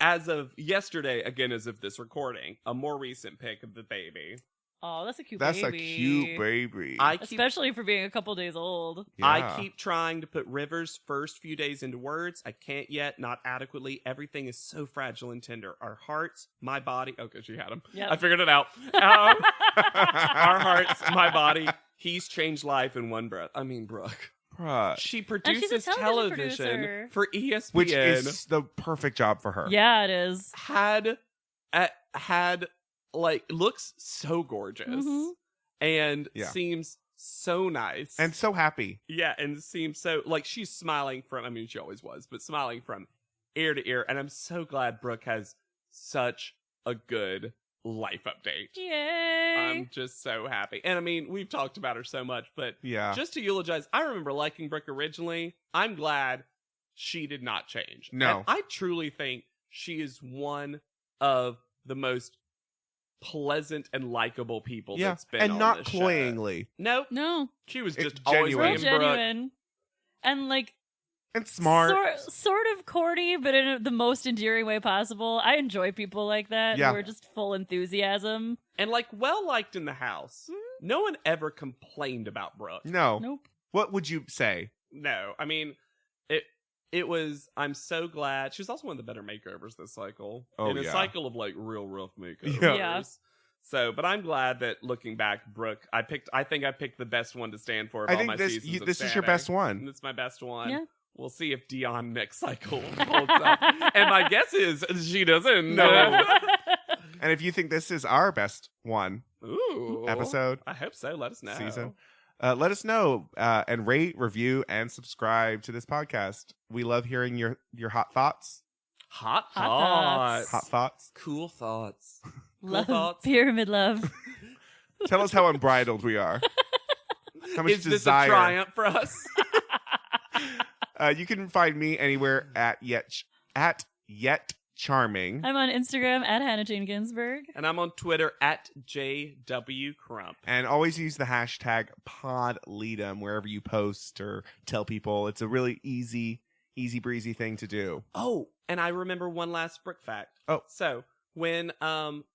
as of yesterday, again as of this recording, a more recent pic of the baby. Oh, that's a cute That's baby. a cute baby. I keep Especially for being a couple days old. I Yeah. keep trying to put River's first few days into words. I can't yet, not adequately. Everything is so fragile and tender. Our hearts, my body. Okay, she had him. Yep. I figured it out. Our hearts, my body. He's changed life in one breath. I mean, Brooke. Bruh. She she's a produces television television producer. for ESPN. Which is the perfect job for her. Yeah, it is. had like looks so gorgeous Mhm. and Yeah. seems so nice And so happy. yeah, and seems so like she's smiling from, I mean she always was, but smiling from ear to ear. And I'm so glad Brooke has such a good life update. Yay. I'm just so happy. And I mean, we've talked about her so much, but Yeah. just to eulogize, I remember liking Brooke originally. I'm glad she did not change. No. And I truly think she is one of the most pleasant and likable people Yeah, that's been and on not this show. cloyingly. Nope. No. She was It's just always genuine. Real being Brooke. genuine. And like And smart. Sort of corny, but in the most endearing way possible. I enjoy people like that Yeah. who are just full enthusiasm. And like well liked in the house. No one ever complained about Brooke. No. Nope. What would you say? No, I mean, it was. I'm so glad she was also one of the better makeovers this cycle. Oh, in a yeah. cycle of like real rough makeovers. Yeah. So, but I'm glad that looking back, Brooke, I think I picked the best one to stand for. Of I all think my this seasons of this is your standing. best one. This is my best one. Yeah. We'll see if Dion next cycle holds up. And my guess is she doesn't. No. And if you think this is our best one Ooh. episode, I hope so. Let us know. season, let us know and rate, review, and subscribe to this podcast. We love hearing your hot thoughts. Hot Hot thoughts. Hot thoughts. Cool thoughts. Cool Love. thoughts. Pyramid love. Tell us how unbridled we are. How much Is this desire. a triumph for us? You can find me anywhere at yet charming. I'm on Instagram at Hannah Jane Ginsburg. And I'm on Twitter at JWCrump. And always use the hashtag PodLeadem wherever you post or tell people. It's a really easy breezy thing to do. Oh, and I remember one last Brooke fact. Oh. So when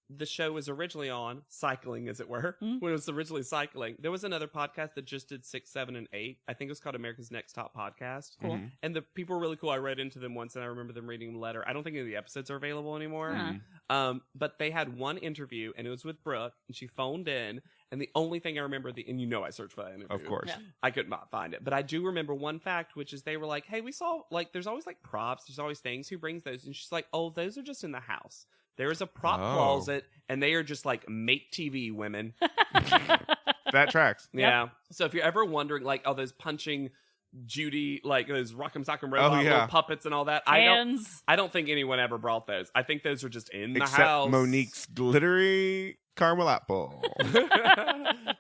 the show was originally on, cycling as it were, when it was originally cycling, there was another podcast that just did 6, 7, and 8. I think it was called America's Next Top Podcast. Cool. Mhm. And the people were really cool. I read into them once and I remember them reading the letter. I don't think any of the episodes are available anymore. Huh. But they had one interview and it was with Brooke and she phoned in. And the only thing I remember, and you know I searched for that interview. Of course. Yeah. I could not find it. But I do remember one fact, which is they were like, hey, we saw, like, there's always, like, props. There's always things. Who brings those? And she's like, oh, those are just in the house. There is a prop Oh. closet, and they are just, like, make TV women. That tracks. Yeah. So if you're ever wondering, like, oh, those punching Judy, like, those Rock'em Sock'em Robot yeah. little puppets and all that. Hands. I don't think anyone ever brought those. I think those are just in the Except house. Monique's glittery caramel apple.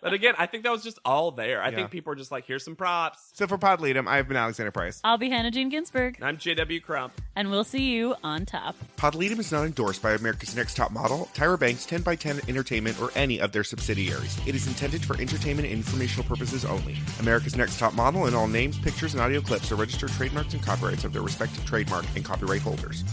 But again, I think that was just all there. I Yeah. think people are just like, here's some props. So for PodLeadem, I've been Alexander Price. I'll be Hannah Jane Ginsburg. And I'm JW Crump. And we'll see you on top. PodLeadem is not endorsed by America's Next Top Model, Tyra Banks, 10x10 Entertainment, or any of their subsidiaries. It is intended for entertainment and informational purposes only. America's Next Top Model and all names, pictures, and audio clips are registered trademarks and copyrights of their respective trademark and copyright holders.